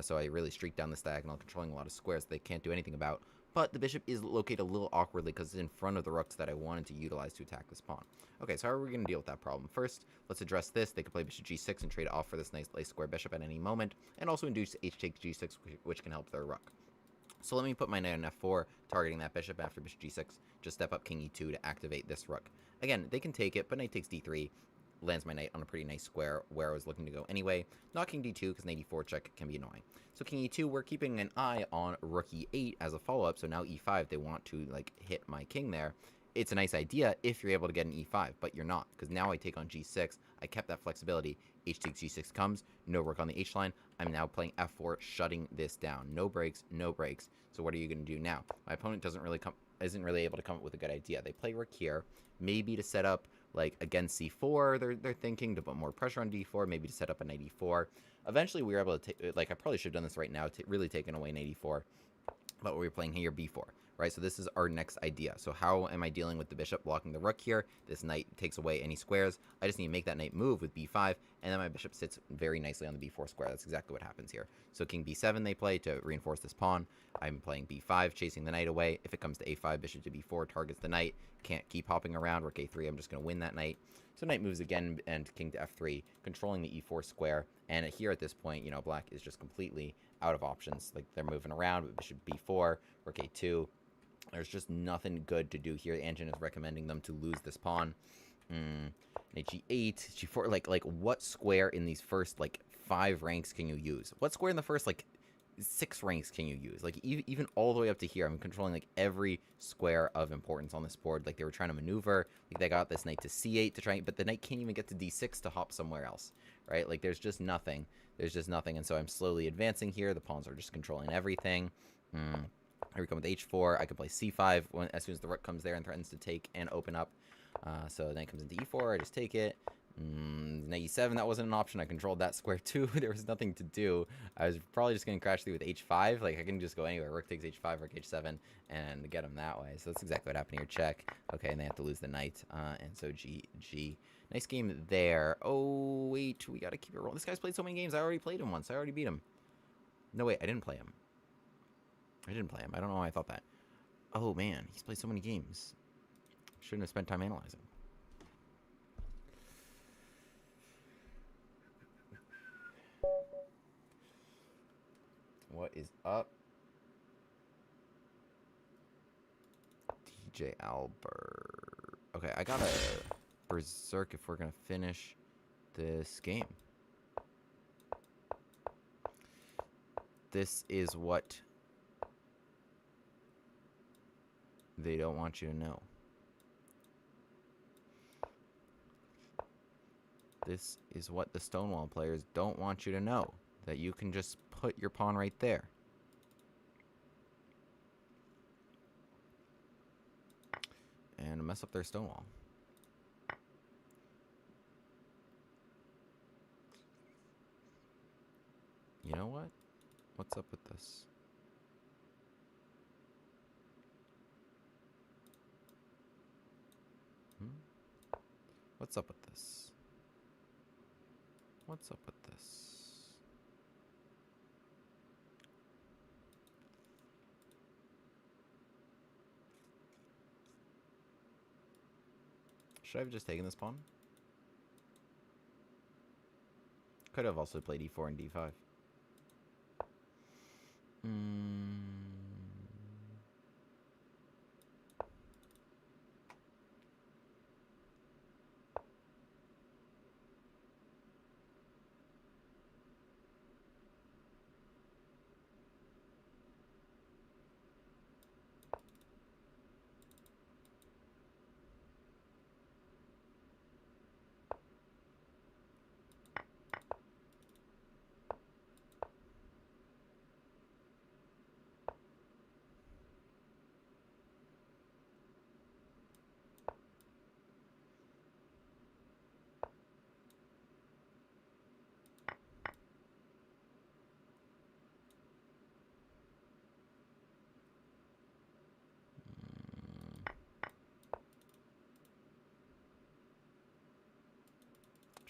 so I really streak down this diagonal, controlling a lot of squares that they can't do anything about, but the bishop is located a little awkwardly because it's in front of the rooks that I wanted to utilize to attack this pawn. Okay, so how are we going to deal with that problem? First, let's address this. They can play bishop g6 and trade off for this nice lace square bishop at any moment, and also induce h takes g6, which can help their rook. So let me put my knight on f4, targeting that bishop after bishop g6, just step up king e2 to activate this rook. Again, they can take it, but knight takes d3, lands my knight on a pretty nice square where I was looking to go anyway. Not king d2, because knight e4 check can be annoying. So king e2, we're keeping an eye on rook e8 as a follow-up, so now e5, they want to, like, hit my king there. It's a nice idea if you're able to get an e5, but you're not, because now I take on g6, I kept that flexibility, h takes g6 comes, no rook on the h-line, I'm now playing f4, shutting this down. No breaks, no breaks. So what are you going to do now? My opponent isn't really able to come up with a good idea. They play rook here, maybe to set up, like, against c4, they're thinking to put more pressure on d4, maybe to set up a knight e4. Eventually, we were able to take, like, I probably should have done this right now, really taken away knight e4, but we're playing here b4, right? So this is our next idea. So how am I dealing with the bishop blocking the rook here? This knight takes away any squares. I just need to make that knight move with b5, and then my bishop sits very nicely on the b4 square. That's exactly what happens here. So king b7 they play to reinforce this pawn. I'm playing b5, chasing the knight away. If it comes to a5, bishop to b4, targets the knight. Can't keep hopping around. Rook a3, I'm just going to win that knight. So knight moves again, and king to f3, controlling the e4 square. And here at this point, you know, black is just completely out of options. Like, they're moving around with bishop b4, rook a2. There's just nothing good to do here. The engine is recommending them to lose this pawn. Knight g8, g4. Like what square in these first, like, 5 ranks can you use? What square in the first, like, 6 ranks can you use? Like, even all the way up to here, I'm controlling, like, every square of importance on this board. Like, they were trying to maneuver. Like, they got this knight to c8 to try, but the knight can't even get to d6 to hop somewhere else, right? Like, there's just nothing. There's just nothing, and so I'm slowly advancing here. The pawns are just controlling everything. Here we come with h4. I can play c5 as soon as the rook comes there and threatens to take and open up. So then it comes into e4. I just take it. Knight e7, that wasn't an option. I controlled that square too. There was nothing to do. I was probably just going to crash through with h5. Like, I can just go anywhere. Rook takes h5, rook h7, and get him that way. So that's exactly what happened here. Check. Okay, and they have to lose the knight. And so g. Nice game there. Oh, wait. We got to keep it rolling. This guy's played so many games. I already played him once. I already beat him. No, wait. I didn't play him. I don't know why I thought that. Oh, man. He's played so many games. Shouldn't have spent time analyzing. What is up? DJ Albert. Okay, I gotta berserk if we're gonna finish this game. This is what they don't want you to know. This is what the Stonewall players don't want you to know. That you can just put your pawn right there. And mess up their Stonewall. You know what? What's up with this? What's up with this? What's up with this? Should I have just taken this pawn? Could have also played e4 and d5.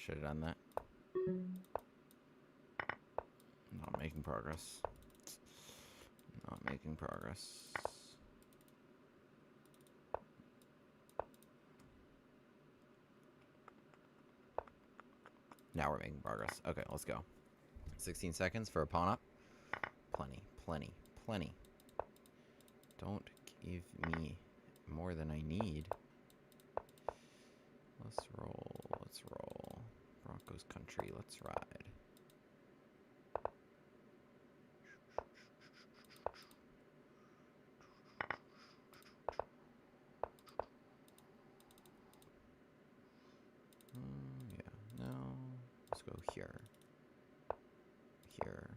Should have done that. Not making progress. Not making progress. Now we're making progress. Okay, let's go. 16 seconds for a pawn up. Plenty, plenty, plenty. Don't give me more than I need. Let's roll. Let's roll. Broncos country. Let's ride. Yeah, no. Let's go here. Here.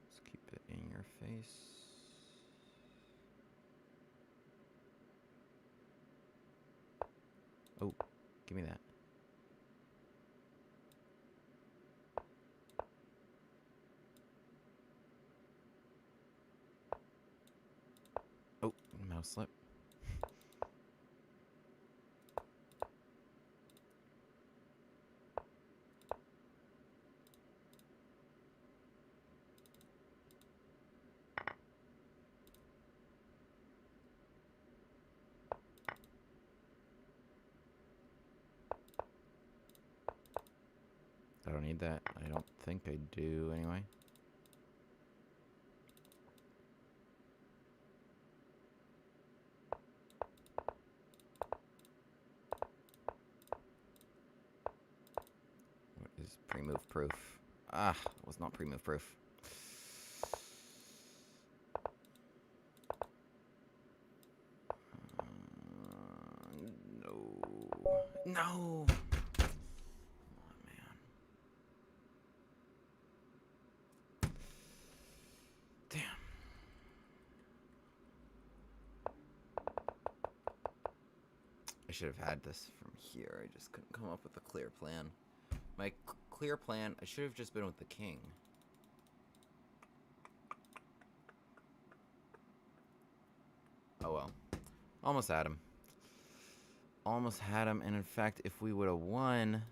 Let's keep it in your face. Oh, give me that. Oh, mouse slip. I don't need that. I don't think I do anyway. What is pre-move proof? Ah, it was not pre-move proof. No. No! I should have had this from here. I just couldn't come up with a clear plan. My clear plan, I should have just been with the king. Oh well. Almost had him. Almost had him, and in fact, if we would have won,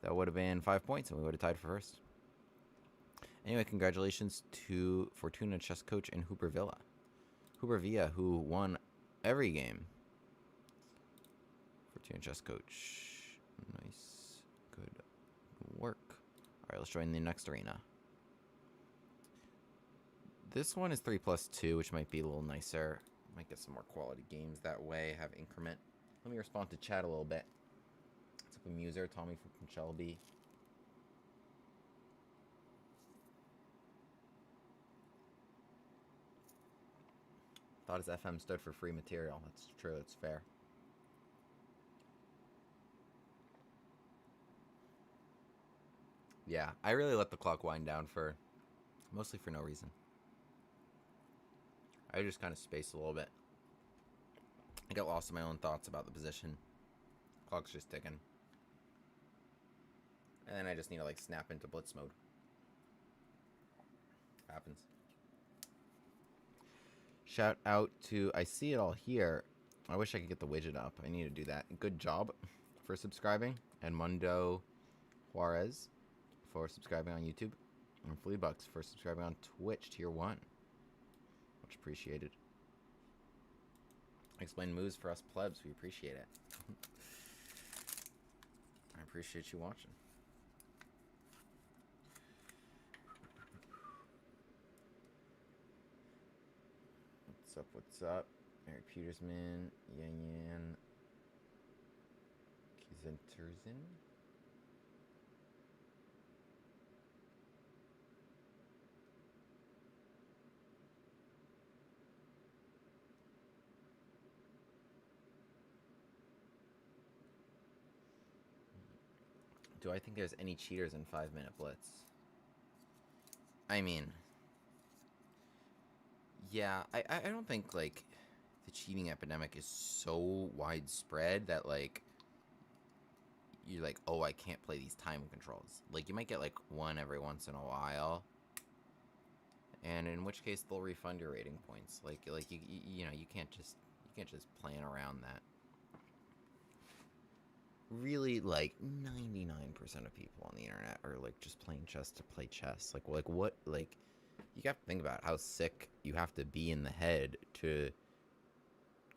that would have been 5 points, and we would have tied for first. Anyway, congratulations to Fortuna chess coach and Hooper Villa, who won every game. Fortuna chess coach. Nice. Good work. Alright, let's join the next arena. This one is 3+2, which might be a little nicer. Might get some more quality games that way. Have increment. Let me respond to chat a little bit. What's up, Amuser? Tommy from Shelby. Thought his FM stood for free material. That's true. It's fair. Yeah, I really let the clock wind down for mostly for no reason. I just kind of spaced a little bit. I got lost in my own thoughts about the position. Clock's just ticking. And then I just need to like snap into blitz mode. Happens. Shout out to, I see it all here. I wish I could get the widget up. I need to do that. Good job for subscribing. And Mundo Juarez for subscribing on YouTube. And Fleabucks for subscribing on Twitch Tier 1. Much appreciated. Explain moves for us plebs. We appreciate it. I appreciate you watching. What's up? What's up? Eric Petersman, Yan Kizenterzen. Do I think there's any cheaters in 5-minute blitz? I mean, yeah, I don't think, like, the cheating epidemic is so widespread that, like, you're like, oh, I can't play these time controls. Like, you might get, like, one every once in a while. And in which case, they'll refund your rating points. Like you know, you can't just You can't just plan around that. Really, like 99% of people on the internet are like just playing chess to play chess. Like what? Like, you have to think about how sick you have to be in the head to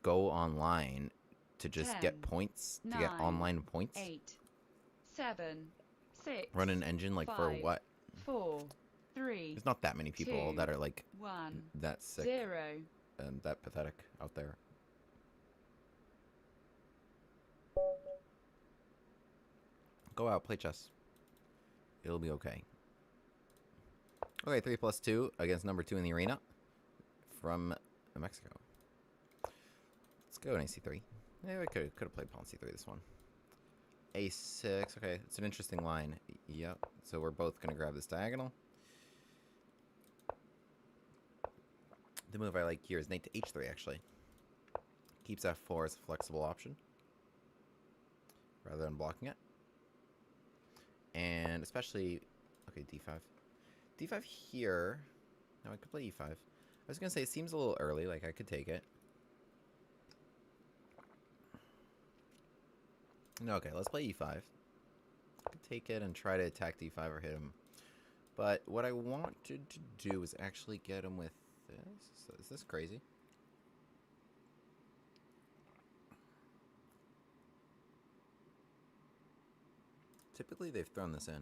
go online to just 10, get points, 9, to get online points. 8, 7, 6. Run an engine like 5, for what? 4, 3. There's not that many people 2, that are like 1, that sick 0. and that pathetic out there. Go out, play chess. It'll be okay. Okay, 3 plus 2 against number 2 in the arena from Mexico. Let's go knight c3. Yeah, we could have played pawn c3 this one. a6. Okay, it's an interesting line. Yep. So we're both going to grab this diagonal. The move I like here is knight to h3, actually. Keeps f4 as a flexible option rather than blocking it. And especially... Okay, d5. d5 here... No, I could play e5. I was going to say, it seems a little early. Like, I could take it. No, okay, let's play e5. I could take it and try to attack d5 or hit him. But what I wanted to do is actually get him with this. Is this crazy? Typically, they've thrown this in.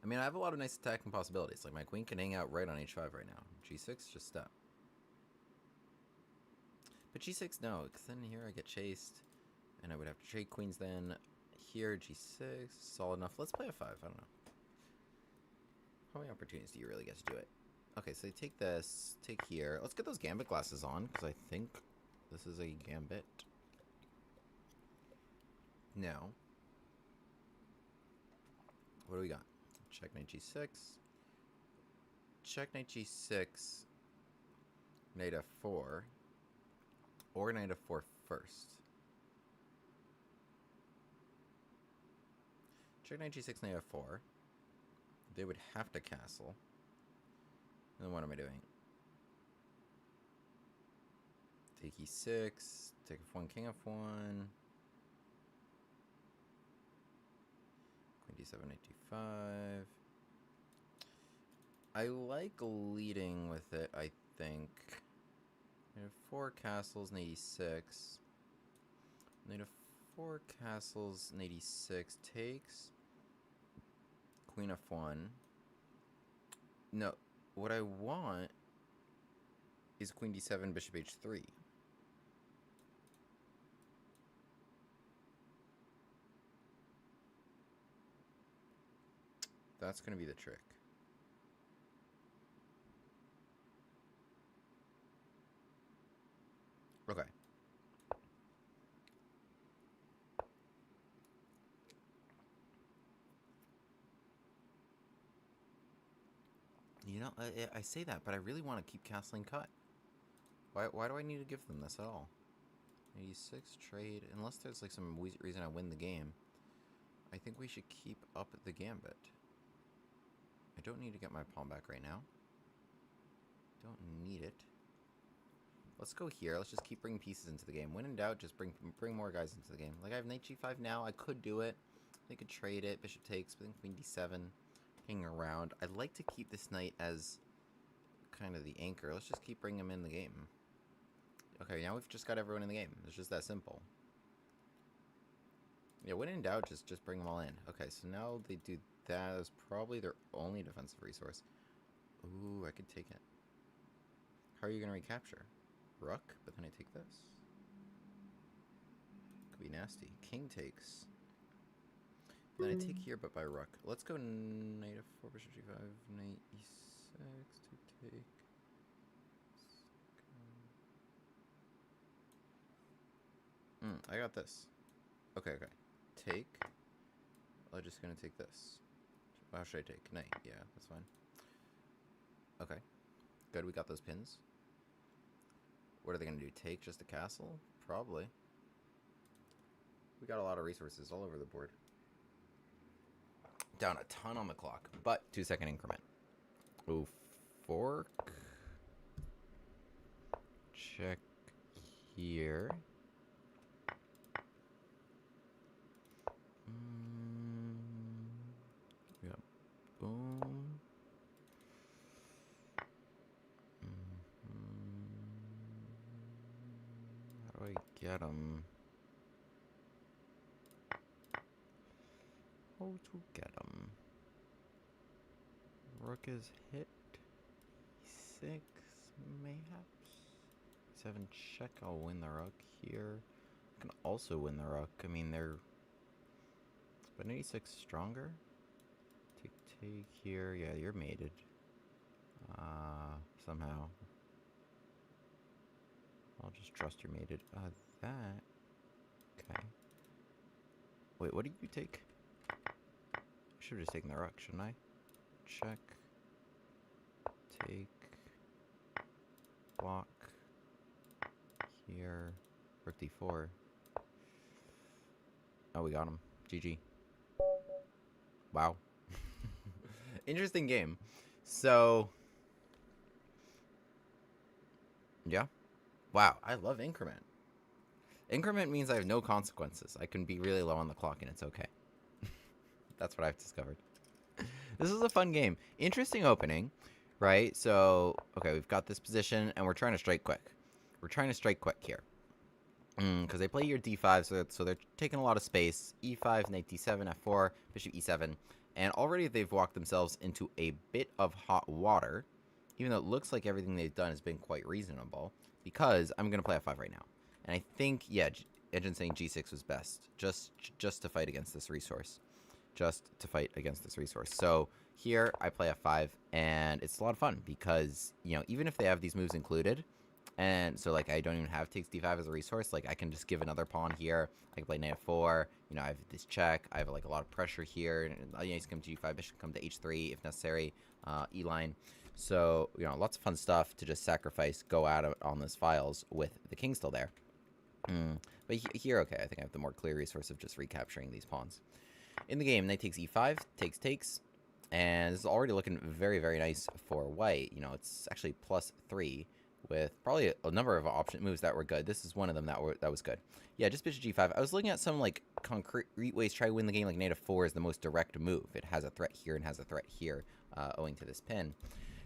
I mean, I have a lot of nice attacking possibilities. Like, my queen can hang out right on h5 right now. g6, just step. But g6, no, because then here I get chased. And I would have to trade queens then. Here, g6, solid enough. Let's play a 5, I don't know. How many opportunities do you really get to do it? Okay, so you take this, take here. Let's get those Gambit glasses on, because I think this is a Gambit. Now, what do we got? Check knight g6. Check knight g6. Knight f4. Or knight f4 first. Check knight g6, knight f4. They would have to castle. And then what am I doing? Take e6. Take f1, king f1. Queen d7, knight d5. I like leading with it, I think. Knight f4 castles, knight e6. Knight f4 castles, knight e6 takes. Queen f1. No, what I want is queen d7, bishop h3. That's going to be the trick. Okay. You know, I say that, but I really want to keep castling cut. Why do I need to give them this at all? e6 trade, unless there's like some reason I win the game. I think we should keep up the Gambit. I don't need to get my pawn back right now. Don't need it. Let's go here. Let's just keep bringing pieces into the game. When in doubt, just bring more guys into the game. Like, I have knight g5 now. I could do it. I could trade it. Bishop takes, but then queen d7. Hanging around. I'd like to keep this knight as kind of the anchor. Let's just keep bringing him in the game. Okay, now we've just got everyone in the game. It's just that simple. Yeah, when in doubt, just bring them all in. Okay, so now they do that as probably their only defensive resource. Ooh, I could take it. How are you going to recapture? Rook, but then I take this. Could be nasty. King takes. Then I take here, but by rook. Let's go knight f4, bishop g5, knight e6 to take. I got this. Okay. Take. I'm just gonna take this. How should I take? Knight. Yeah, that's fine. Okay. Good, we got those pins. What are they gonna do? Take just a castle? Probably. We got a lot of resources all over the board. Down a ton on the clock, but 2-second increment. Ooh, fork. check here. Yeah, boom. How do I get him? How to get him? Rook is hit. 6, mayhaps. 7 check. I'll win the rook here. I can also win the rook. I mean, they're. But 86 stronger. Take here. Yeah, you're mated. Somehow. I'll just trust you're mated. That. Okay. Wait, what did you take? I should have just taken the rook, shouldn't I? Check. Take. Block. Here. Rook d4. Oh, we got him. GG. Wow. Interesting game. So. Yeah. Wow. I love increment. Increment means I have no consequences. I can be really low on the clock and it's okay. That's what I've discovered. This is a fun game. Interesting opening, right? So, okay, we've got this position and we're trying to strike quick. We're trying to strike quick here. Because they play your d5, so they're taking a lot of space. e5, knight d7, f4, bishop e7. And already they've walked themselves into a bit of hot water. Even though it looks like everything they've done has been quite reasonable. Because I'm going to play f5 right now. And I think, yeah, Edgen saying g6 was best. Just to fight against this resource. So here I play f5, and it's a lot of fun because, you know, even if they have these moves included, and so like I don't even have takes d5 as a resource, like I can just give another pawn here. I can play knight f4. You know, I have this check. I have like a lot of pressure here. And you know, he's come to g5, bishop come to h3 if necessary. E line. So you know, lots of fun stuff to just sacrifice, go at it on those files with the king still there. But here, okay, I think I have the more clear resource of just recapturing these pawns. In the game, knight takes e5, takes, and this is already looking very, very nice for white. You know, it's actually +3 with probably a number of option moves that were good. This is one of them that was good. Yeah, just bishop g5. I was looking at some like concrete ways to try to win the game. Like knight f4 is the most direct move. It has a threat here and has a threat here, owing to this pin.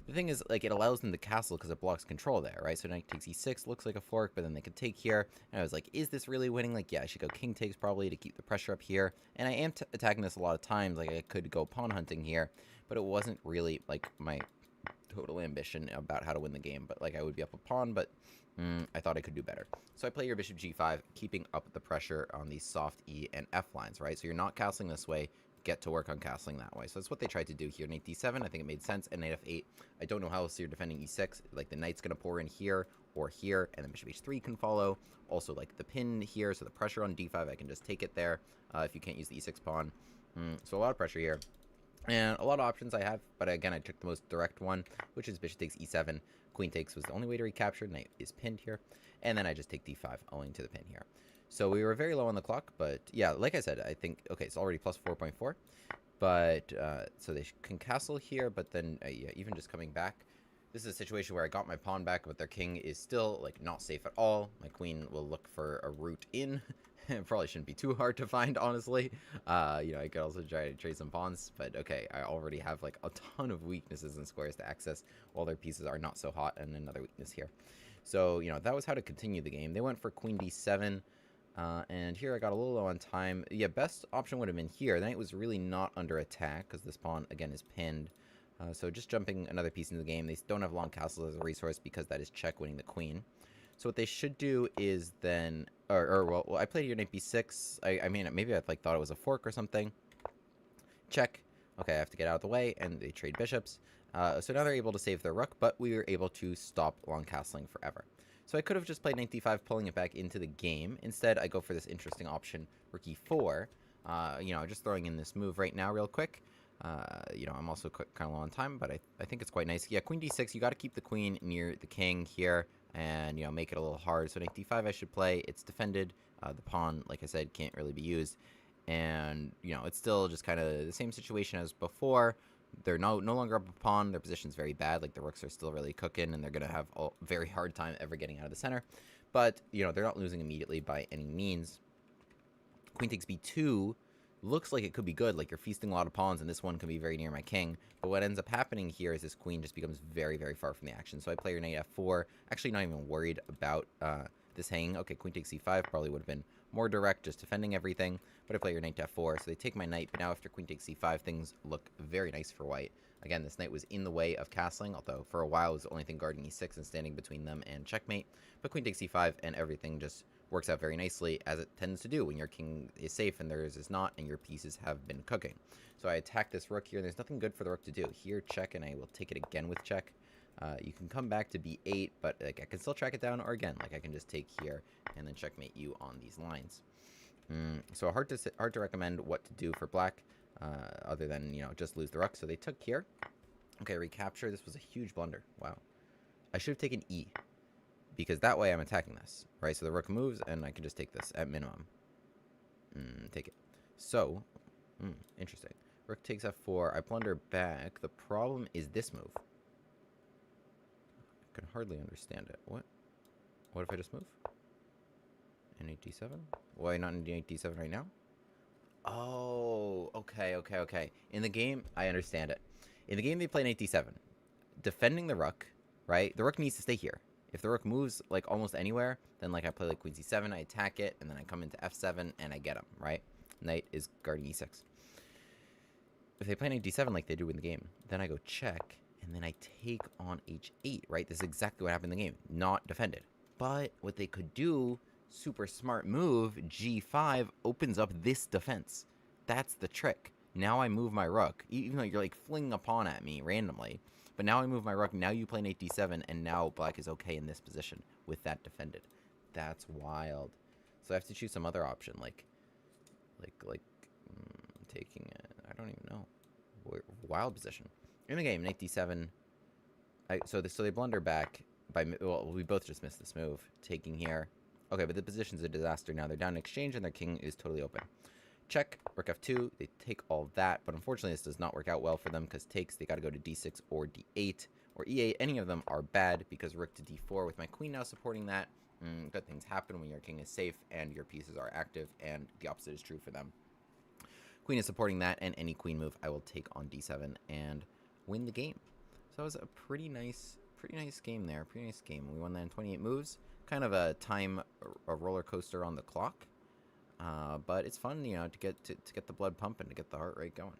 The thing is, like, it allows them to castle because it blocks control there, right? So knight takes e6, looks like a fork, but then they could take here. And I was like, is this really winning? Like, yeah, I should go king takes probably to keep the pressure up here. And I am attacking this a lot of times. Like, I could go pawn hunting here, but it wasn't really, like, my total ambition about how to win the game. But, like, I would be up a pawn, but I thought I could do better. So I play your bishop g5, keeping up the pressure on these soft e and f lines, right? So you're not castling this way. Get to work on castling that way. So that's what they tried to do here. Knight d7, I think it made sense, and knight f8. I don't know how else you're defending e6. Like, the knight's going to pour in here or here, and then bishop h3 can follow. Also, like, the pin here, so the pressure on d5, I can just take it there if you can't use the e6 pawn. So a lot of pressure here. And a lot of options I have, but again, I took the most direct one, which is bishop takes e7. Queen takes was the only way to recapture. Knight is pinned here. And then I just take d5, owing to the pin here. So we were very low on the clock, but yeah, like I said, I think, okay, it's already plus 4.4. But, so they can castle here, but then, yeah, even just coming back, this is a situation where I got my pawn back, but their king is still, like, not safe at all. My queen will look for a route in. It probably shouldn't be too hard to find, honestly. You know, I could also try to trade some pawns, but okay, I already have, like, a ton of weaknesses and squares to access, while their pieces are not so hot, and another weakness here. So, you know, that was how to continue the game. They went for queen d7. And here I got a little low on time. Yeah, best option would have been here. The knight was really not under attack because this pawn, again, is pinned. So just jumping another piece into the game. They don't have long castles as a resource because that is check winning the queen. So what they should do is then... well, I played here knight b6. I mean, maybe I thought it was a fork or something. Check. Okay, I have to get out of the way, and they trade bishops. So now they're able to save their rook, but we were able to stop long castling forever. So I could have just played knight d5, pulling it back into the game. Instead, I go for this interesting option, rook e4. You know, just throwing in this move right now real quick. You know, I'm also kind of low on time, but I think it's quite nice. Yeah, queen d6, you got to keep the queen near the king here and, you know, make it a little hard. So knight d5 I should play. It's defended. The pawn, like I said, can't really be used. And, you know, it's still just kind of the same situation as before, they're no longer up a pawn. Their position's very bad. Like, the rooks are still really cooking, and they're going to have a very hard time ever getting out of the center. But, you know, they're not losing immediately by any means. Queen takes b2 looks like it could be good. Like, you're feasting a lot of pawns, and this one can be very near my king. But what ends up happening here is this queen just becomes very, very far from the action. So I play your knight f4. Actually, not even worried about this hanging. Okay, queen takes c5 probably would have been more direct, just defending everything. But I play your knight to f4. So they take my knight, but now after queen takes c5, things look very nice for white. Again, this knight was in the way of castling, although for a while it was the only thing guarding e6 and standing between them and checkmate. But queen takes c5, and everything just works out very nicely, as it tends to do when your king is safe and theirs is not, and your pieces have been cooking. So I attack this rook here, and there's nothing good for the rook to do. Here, check, and I will take it again with check. You can come back to b8, but like, I can still track it down, or again, like, I can just take here and then checkmate you on these lines. So hard to recommend what to do for black, other than, you know, just lose the rook. So they took here. Okay, recapture. This was a huge blunder. Wow. I should have taken e, because that way I'm attacking this, right? So the rook moves, and I can just take this at minimum. Take it. So, interesting. Rook takes f4. I blunder back. The problem is this move. I can hardly understand it. What? What if I just move? Knight d7? Why not knight d7 right now? Oh, okay. In the game, I understand it. In the game, they play knight d7. Defending the rook, right? The rook needs to stay here. If the rook moves, like, almost anywhere, then, like, I play, like, queen c7, I attack it, and then I come into f7, and I get him, right? Knight is guarding e6. If they play knight d7 like they do in the game, then I go check, and then I take on h8, right? This is exactly what happened in the game. Not defended. But what they could do, super smart move, g5 opens up this defense. That's the trick. Now I move my rook, even though you're, like, flinging a pawn at me randomly. But now I move my rook, now you play knight d7, and now black is okay in this position with that defended. That's wild. So I have to choose some other option, like taking it. I don't even know. Wild position. In the game, knight d7. So they blunder back by, well, we both just missed this move, taking here. Okay, but the position's a disaster now. They're down in exchange, and their king is totally open. Check, rook f2, they take all that, but unfortunately this does not work out well for them, because takes, they got to go to d6 or d8 or e8. Any of them are bad, because rook to d4 with my queen now supporting that. Good things happen when your king is safe and your pieces are active, and the opposite is true for them. Queen is supporting that, and any queen move I will take on d7 and win the game. So that was a pretty nice game there. Pretty nice game. We won that in 28 moves. Kind of a roller coaster on the clock. But it's fun, you know, to get the blood pumping, to get the heart rate going.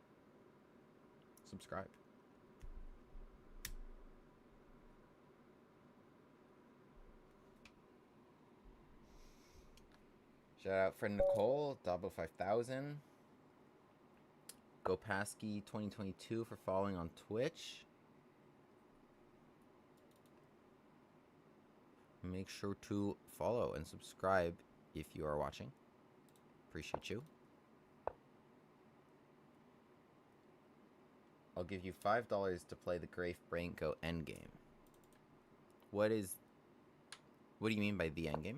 Subscribe. Shout out friend Nicole, Dabo 5000. Gopaski 2022 for following on Twitch. Make sure to follow and subscribe if you are watching. Appreciate you. I'll give you $5 to play the Grafe Branko endgame. What do you mean by the endgame?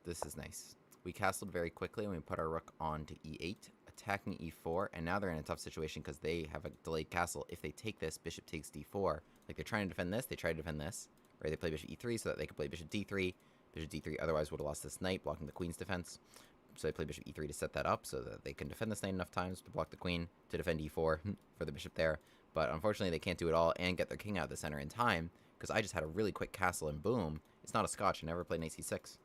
This is nice. We castled very quickly and we put our rook on to e8, attacking e4, and now they're in a tough situation because they have a delayed castle. If they take this, bishop takes d4. Like, they're trying to defend this, they try to defend this. Right, they play bishop e3 so that they can play bishop d3. Bishop d3 otherwise would have lost this knight, blocking the queen's defense. So they play bishop e3 to set that up so that they can defend this knight enough times to block the queen, to defend e4 for the bishop there. But unfortunately, they can't do it all and get their king out of the center in time, because I just had a really quick castle and boom. It's not a scotch. I never played knight c6.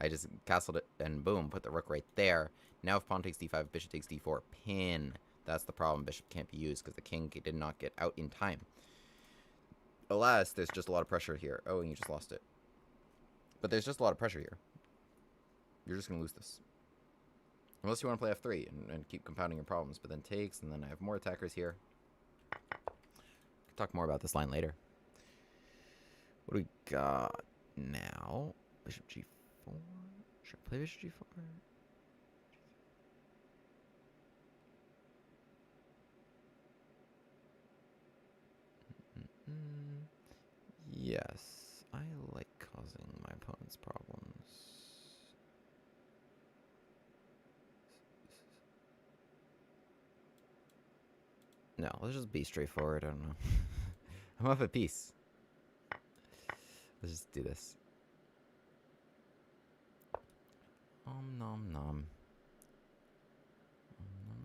I just castled it and boom, put the rook right there. Now if pawn takes d5, bishop takes d4, pin. That's the problem. Bishop can't be used because the king did not get out in time. Alas, there's just a lot of pressure here. Oh, and you just lost it. But there's just a lot of pressure here. You're just going to lose this. Unless you want to play f3 and keep compounding your problems. But then takes, and then I have more attackers here. Talk more about this line later. What do we got now? Bishop g4. Should I play bishop g4? Yes, I like causing my opponent's problems. No, let's just be straightforward. I don't know. I'm off at peace. Let's just do this. Nom nom. Nom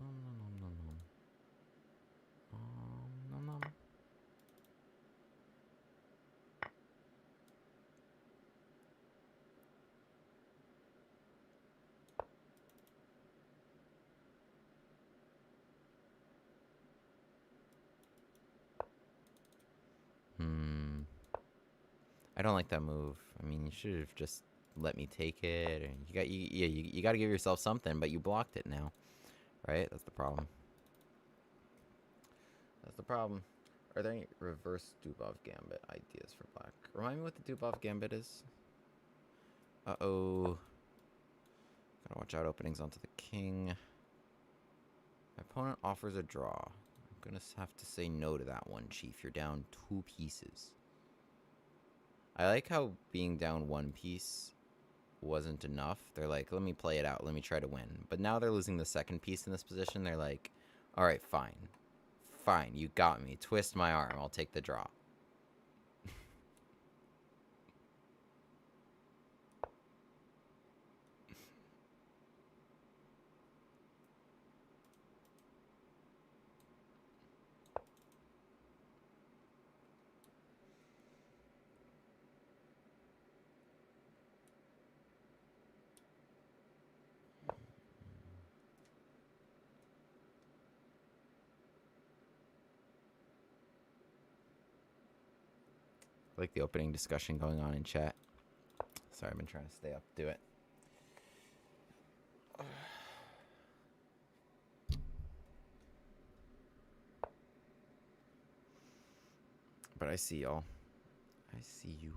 nom nom nom nom nom. Nom nom. I don't like that move. I mean, you should have just let me take it. And you got to give yourself something, but you blocked it now, right? That's the problem. That's the problem. Are there any reverse Dubov Gambit ideas for black? Remind me what the Dubov Gambit is. Uh-oh. Gotta watch out openings onto the king. My opponent offers a draw. I'm gonna have to say no to that one, Chief. You're down 2 pieces. I like how being down 1 piece wasn't enough. They're like, let me play it out. Let me try to win. But now they're losing the 2nd piece in this position. They're like, all right, fine. Fine, you got me. Twist my arm. I'll take the draw. I like the opening discussion going on in chat. Sorry, I've been trying to stay up. Do it. But I see y'all. I see you.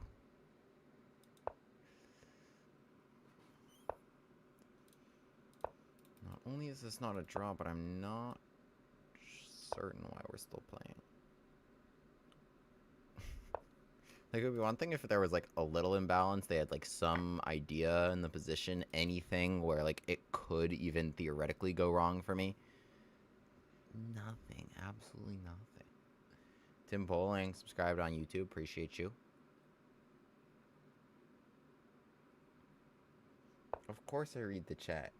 Not only is this not a draw, but I'm not certain why we're still playing. Like, it would be one thing if there was, like, a little imbalance. They had, like, some idea in the position, anything where, like, it could even theoretically go wrong for me. Nothing. Absolutely nothing. Tim Bowling, subscribed on YouTube. Appreciate you. Of course I read the chat.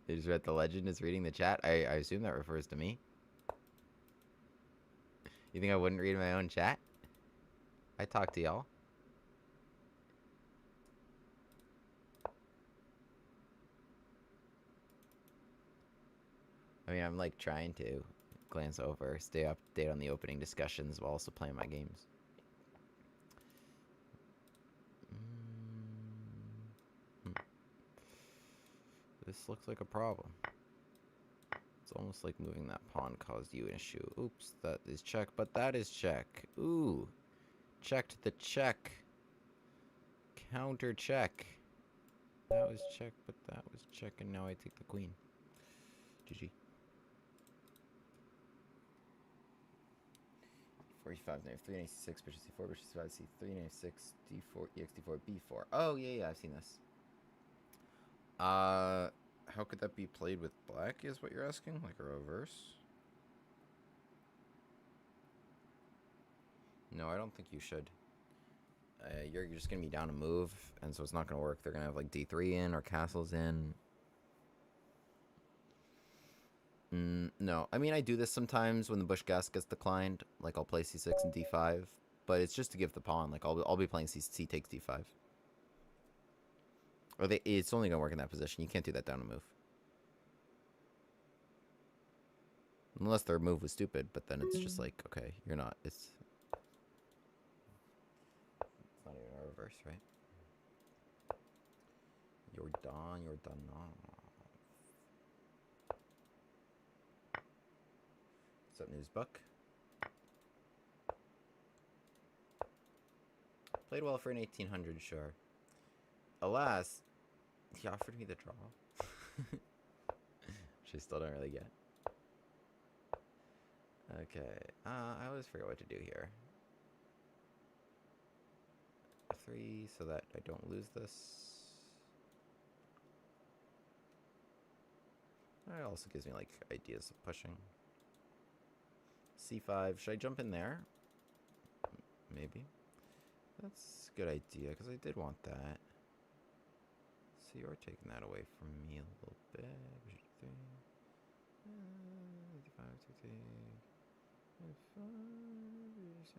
They just read the legend is reading the chat. I assume that refers to me. You think I wouldn't read my own chat? I talk to y'all. I mean, I'm like trying to glance over, stay up to date on the opening discussions while also playing my games. This looks like a problem. It's almost like moving that pawn caused you an issue. Oops, that is check, but that is check. Ooh. Checked the check. Counter check. That was check, but that was check, and now I take the queen. GG. 45, knife, 3, knife, 6, bishop c4, bishop c5, c3, knife, 6, d4, ex d4, b4. Oh, yeah, I've seen this. How could that be played with black, is what you're asking? Like a reverse? No, I don't think you should. You're just going to be down a move, and so it's not going to work. They're going to have, like, d3 in or castles in. No. I mean, I do this sometimes when the bush gas gets declined. Like, I'll play c6 and d5. But it's just to give the pawn. Like, I'll be playing c takes d5. Or it's only going to work in that position. You can't do that down a move. Unless their move was stupid, but then it's just like, okay, you're not. It's not even a reverse, right? You're done. You're done now. What's up, Newsbuck? Played well for an 1800, sure. Alas, he offered me the draw. Which I still don't really get. Okay, I always forget what to do here. 3 so that I don't lose this. It also gives me like ideas of pushing. C5, should I jump in there? Maybe. That's a good idea because I did want that. So you're taking that away from me a little bit. Bishop 3. 5, 2, 3. 5, 6.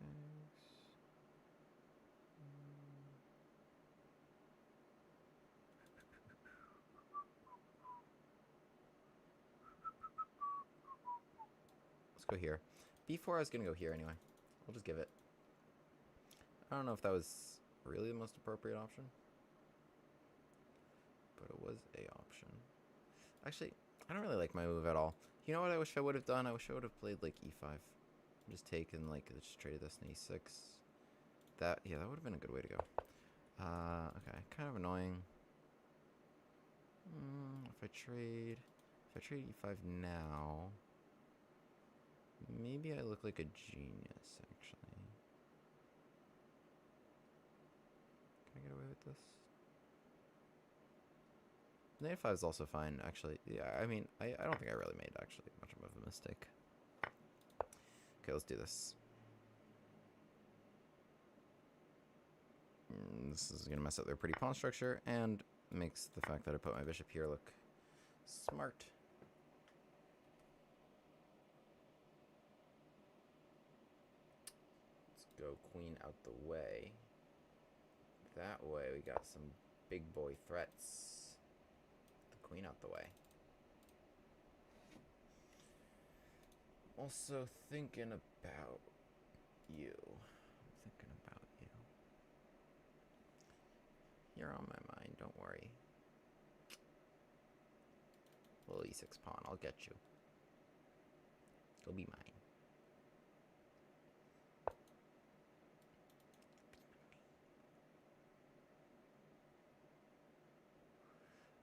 Let's go here. B4 I was going to go here anyway. I'll just give it. I don't know if that was really the most appropriate option. But it was a option. Actually, I don't really like my move at all. You know what I wish I would have done? I wish I would have played like E5. Just taken like, just traded this in E6. That, yeah, that would have been a good way to go. Okay, kind of annoying. If I trade E5 now, maybe I look like a genius, actually. Can I get away with this? Knight 5 is also fine, actually. Yeah, I mean, I don't think I really made, actually, much of a mistake. Okay, let's do this. This is going to mess up their pretty pawn structure, and makes the fact that I put my bishop here look smart. Let's go queen out the way. That way we got some big boy threats. The queen out the way. Also thinking about you. I'm thinking about you. You're on my mind, don't worry. Little E6 pawn, I'll get you. You'll be mine.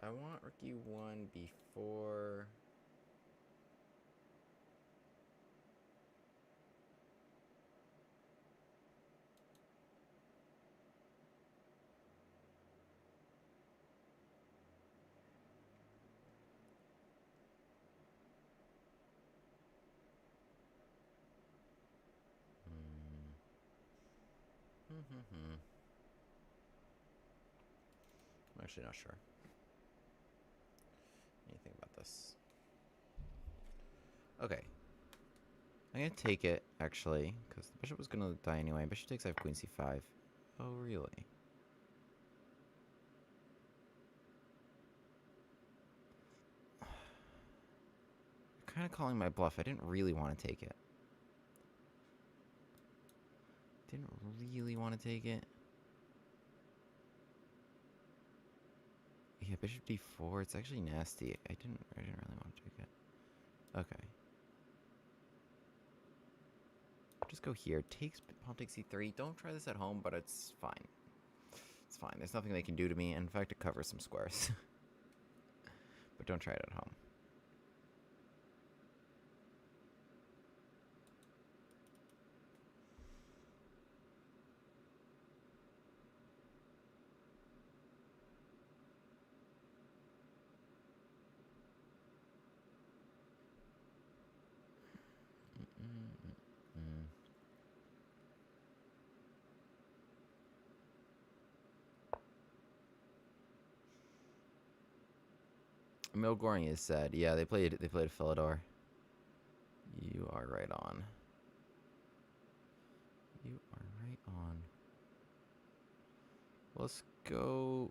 I want rook E1 before... I'm actually not sure. Anything about this? Okay. I'm gonna take it, actually, because the bishop was gonna die anyway. Bishop takes, I have queen c5. Oh, really? You're kind of calling my bluff. I didn't really want to take it. Didn't really want to take it. Yeah, bishop d4. It's actually nasty. I didn't really want to take it. Okay. Just go here. Pawn takes c3. Don't try this at home, but it's fine. It's fine. There's nothing they can do to me. In fact, it covers some squares. But don't try it at home. Milgoring is sad. Yeah, they played Philidor. You are right on. You are right on. Let's go.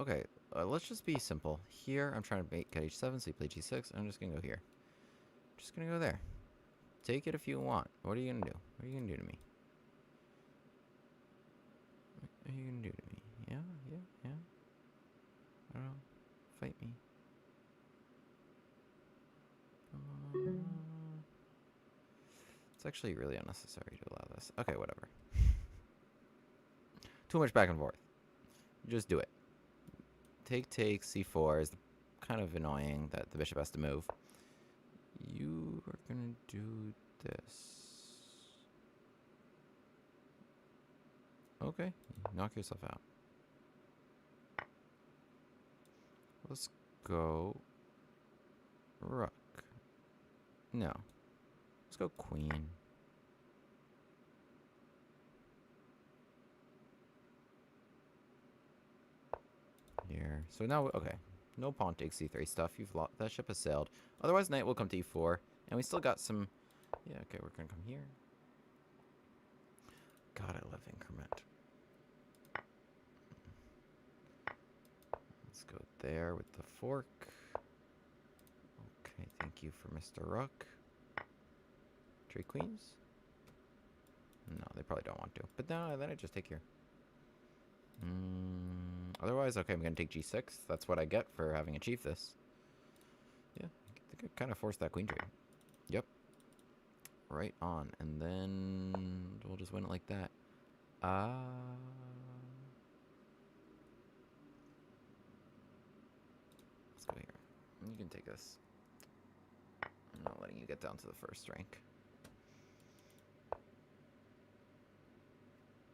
Okay, let's just be simple. Here, I'm trying to make cut h7, so you play g6. I'm just gonna go here. Just gonna go there. Take it if you want. What are you gonna do? What are you gonna do to me? What are you gonna do to me? Yeah. I don't know. Fight me. It's actually really unnecessary to allow this. Okay, whatever. Too much back and forth. Just do it. Take, c4 is kind of annoying that the bishop has to move. You are going to do this. Okay, knock yourself out. Let's go rook. No. Let's go queen. Here. So now, okay. No pawn takes c3 stuff. You've lost. That ship has sailed. Otherwise, knight will come to e4. And we still got some... Yeah, okay, we're going to come here. God, I love increment. Let's go there with the fork. Okay, thank you for Mr. Rook. Trade queens? No, they probably don't want to. But no, then I just take here. Otherwise, okay, I'm going to take g6. That's what I get for having achieved this. Yeah, I think I kind of forced that queen trade. Yep. Right on. And then we'll just win it like that. Let's go here. You can take this. I'm not letting you get down to the first rank.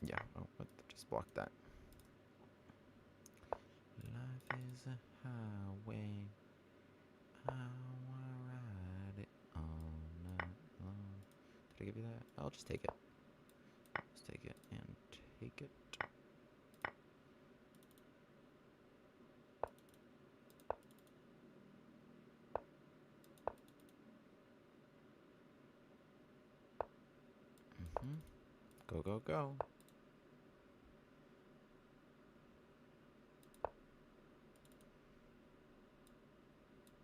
Yeah, oh, what? Just block that. Life is a highway. I wanna ride it all night long. Did I give you that? I'll just take it. Just take it and take it. Go, go, go.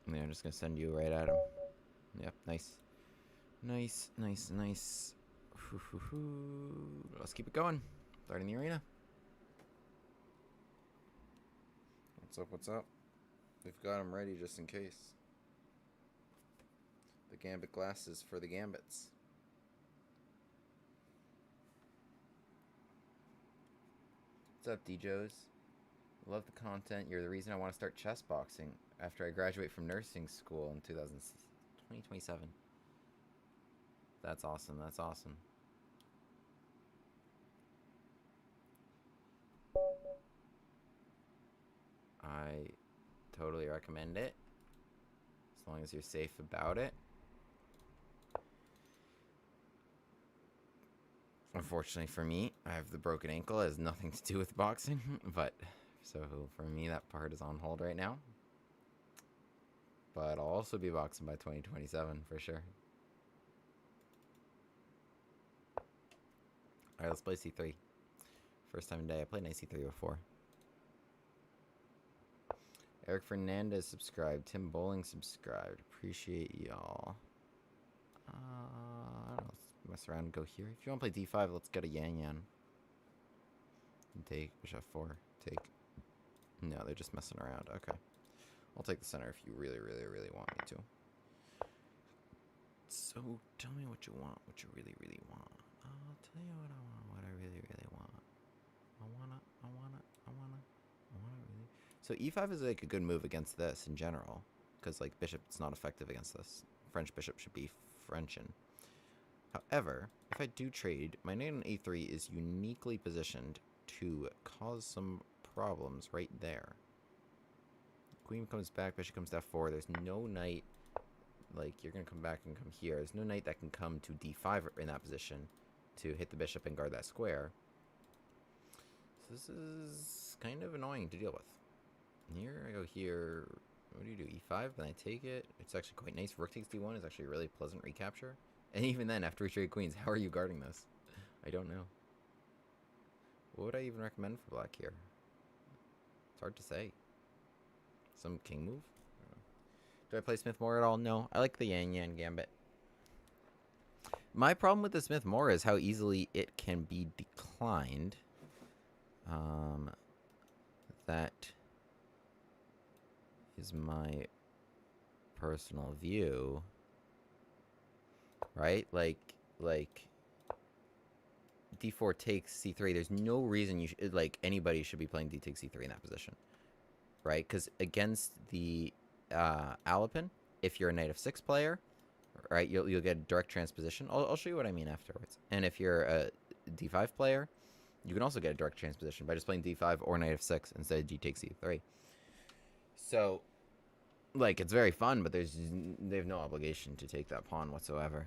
Yeah, I'm just gonna send you right at him. Yep, nice. Nice, nice, nice. Let's keep it going. Starting the arena. What's up, what's up? We've got him ready just in case. The Gambit glasses for the Gambits. What's up, D-Joes? Love the content. You're the reason I want to start chess boxing after I graduate from nursing school in 2027. That's awesome. That's awesome. I totally recommend it, as long as you're safe about it. Unfortunately for me, I have the broken ankle. It has nothing to do with boxing, but so for me, that part is on hold right now. But I'll also be boxing by 2027 for sure. Alright, let's play c3. First time today. I played knight c3 before. Eric Fernandez subscribed. Tim Bowling subscribed. Appreciate y'all. I don't know. Let's mess around and go here. If you want to play d5, let's get a yan yan. And take bishop 4. Take. No, they're just messing around. Okay. I'll take the center if you really, really, really want me to. So, tell me what you want. What you really, really want. I'll tell you what I want. What I really, really want. I wanna really. So e5 is like a good move against this in general, because like bishop's not effective against this. French bishop should be Frenchin. However, if I do trade, my knight on a3 is uniquely positioned to cause some problems right there. Queen comes back, bishop comes to f4. There's no knight, like you're gonna come back and come here. There's no knight that can come to d5 in that position to hit the bishop and guard that square. So this is kind of annoying to deal with. Here I go here. What do you do? e5, then I take it. It's actually quite nice. Rook takes d1 is actually a really pleasant recapture. And even then, after we trade queens, how are you guarding this? I don't know. What would I even recommend for black here? It's hard to say. Some king move? Do I play Smith Moore at all? No. I like the Yan Yan Gambit. My problem with the Smith Moore is how easily it can be declined. That is my personal view. Right? Like d4 takes c3, there's no reason you should, like, anybody should be playing d takes c3 in that position, right? Because against the Alapin, if you're a knight f6 player, right, you'll get a direct transposition. I'll show you what I mean afterwards. And if you're a d5 player, you can also get a direct transposition by just playing d5 or knight f6 instead of d takes c3. So, like, it's very fun, but they have no obligation to take that pawn whatsoever.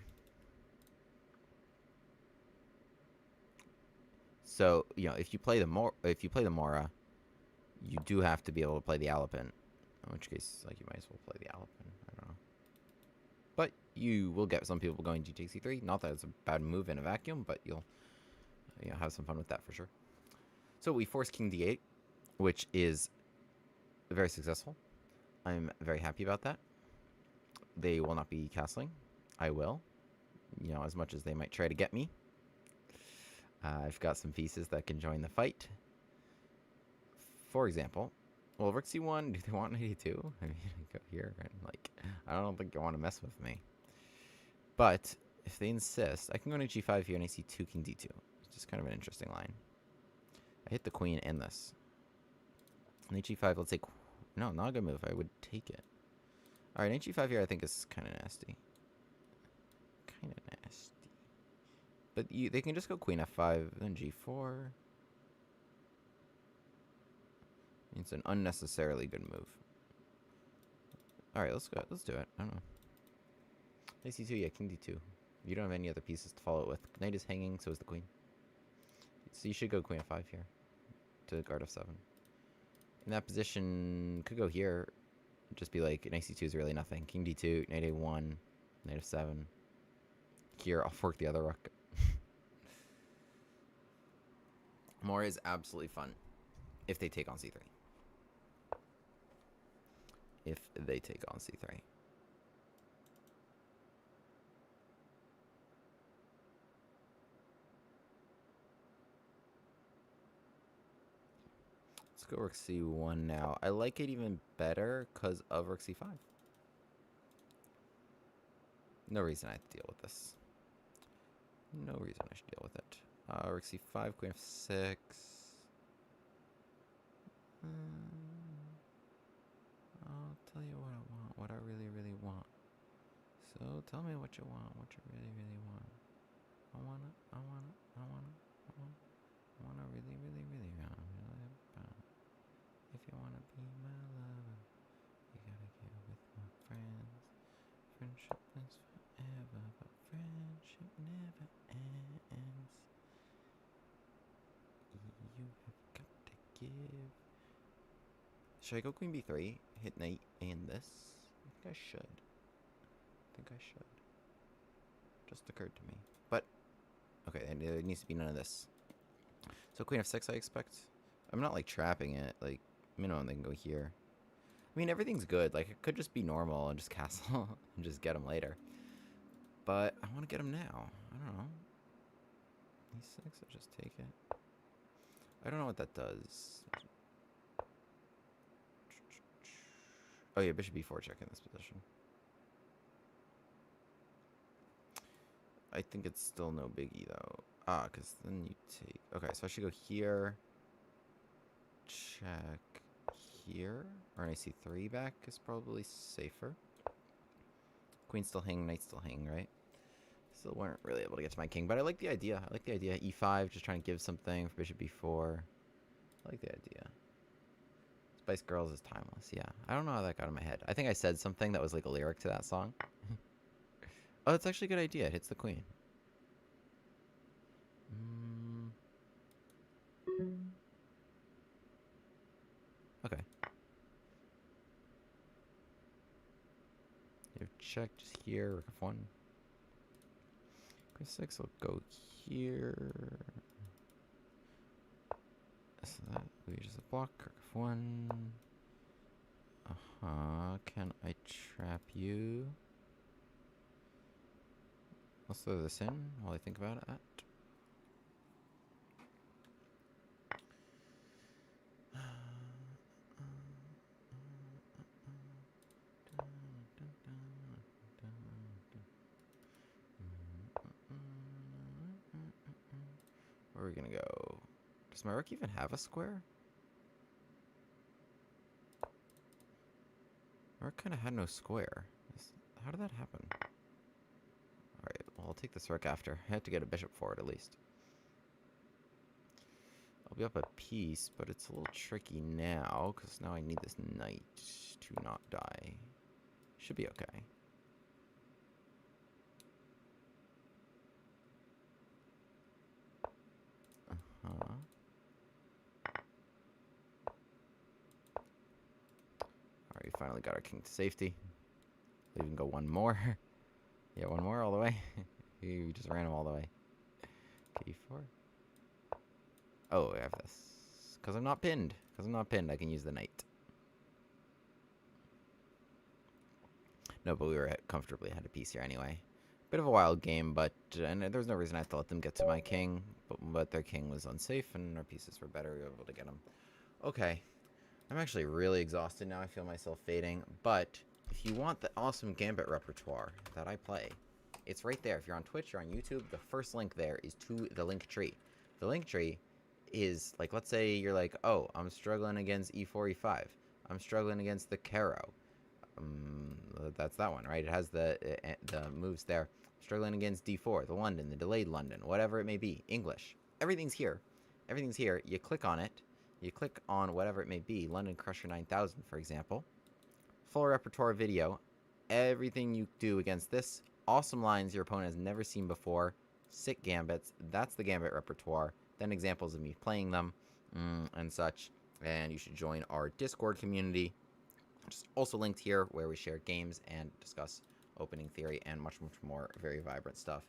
So, you know, if you play the Mora, you do have to be able to play the Alapin. In which case, like, you might as well play the Alapin. I don't know. But you will get some people going d takes c3. Not that it's a bad move in a vacuum, but you'll have some fun with that for sure. So we force king d8, which is very successful. I'm very happy about that. They will not be castling. I will. You know, as much as they might try to get me. I've got some pieces that can join the fight. For example, well, rook c1, do they want knight e2? I mean, go here and, like, I don't think they want to mess with me. But if they insist, I can go knight g5 here and I see 2 king d2. It's just kind of an interesting line. I hit the queen and this. Knight g5, let's say, no, not a good move. I would take it. All right, knight g5 here I think is kind of nasty. Kind of nasty. But they can just go queen f5, then g4. It's an unnecessarily good move. All right, let's go. Let's do it. I don't know. Knight c2, yeah, king d2. You don't have any other pieces to follow it with. Knight is hanging, so is the queen. So you should go queen f5 here to guard f7. In that position, could go here. Just be like, knight c2 is really nothing. King d2, knight a1, knight f7. Here, I'll fork the other rook. More is absolutely fun if they take on c3. If they take on c3. Let's go rook c1 now. I like it even better because of rook c5. No reason I have to deal with this. No reason I should deal with it. Rook c5, queen f6. I'll tell you what I want, what I really, really want. So tell me what you want, what you really, really want. I wanna really, really, really want. If you wanna be my lover, you gotta get with my friends. Friendship is forever, but friendship never ends. You have got to give. Should I go queen b3, hit knight, and this? I think I should. Just occurred to me. But, okay, there needs to be none of this. So queen f6, I expect. I'm not, like, trapping it. Like, minimum, they can go here. I mean, everything's good. Like, it could just be normal and just castle and just get them later. But I want to get them now. I don't know. e6, I'll just take it. I don't know what that does. Oh yeah, bishop b4 check in this position. I think it's still no biggie though. Because then you take... Okay, so I should go here. Check here. Or an ac3 back is probably safer. Queen still hang, knight still hang, right? Still weren't really able to get to my king, but I like the idea. I like the idea. e5, just trying to give something for bishop b4. I like the idea. Spice Girls is timeless, yeah. I don't know how that got in my head. I think I said something that was like a lyric to that song. Oh, it's actually a good idea. It hits the queen. Okay. You have check just here, rook f1. Queen 6 will go here. So that we just block rook f1. Can I trap you? Let's throw this in while I think about it. Where are we gonna go? Does my rook even have a square? My rook kind of had no square. How did that happen? Alright, well, I'll take this rook after. I have to get a bishop for it, at least. I'll be up a piece, but it's a little tricky now, because now I need this knight to not die. Should be okay. Uh-huh. Alright, we finally got our king to safety. We'll even go one more. Yeah, one more all the way. We just ran him all the way. K4. Oh, I have this. Because I'm not pinned. I can use the knight. No, but we were comfortably ahead of piece here anyway. Bit of a wild game, but and there's no reason I have to let them get to my king. But their king was unsafe, and our pieces were better. We were able to get them. Okay. I'm actually really exhausted now. I feel myself fading. But if you want the awesome Gambit repertoire that I play, it's right there. If you're on Twitch or on YouTube, the first link there is to the link tree. The link tree is, like, let's say you're like, oh, I'm struggling against e4, e5. I'm struggling against the Caro. That's that one, right? It has the moves there. Struggling against d4, the London, the delayed London, whatever it may be. English. Everything's here. Everything's here. You click on it. You click on whatever it may be. London Crusher 9000, for example. Full repertoire video. Everything you do against this. Awesome lines your opponent has never seen before. Sick gambits. That's the Gambit repertoire. Then examples of me playing them and such. And you should join our Discord community. Just also linked here, where we share games and discuss opening theory and much, much more very vibrant stuff.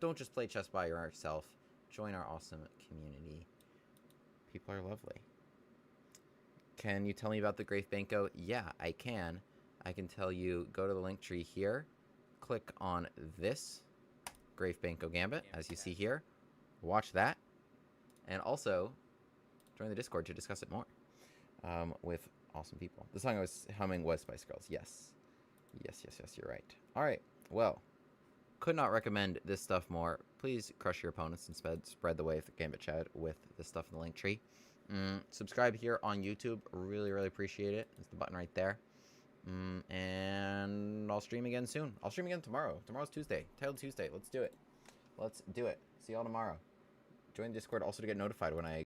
Don't just play chess by yourself. Join our awesome community. People are lovely. Can you tell me about the Graf Benko? Yeah, I can. I can tell you, go to the link tree here. Click on this Graf Benko Gambit, as you see here. Watch that. And also, join the Discord to discuss it more with awesome people. The song I was humming was Spice Girls. Yes. Yes, you're right. All right. Well, could not recommend this stuff more. Please crush your opponents and spread the wave, Gambit chat, with this stuff in the link tree. Subscribe here on YouTube. Really, really appreciate it. There's the button right there. And I'll stream again soon. I'll stream again tomorrow. Tomorrow's Tuesday. Titled Tuesday. Let's do it. See y'all tomorrow. Join the Discord also to get notified when I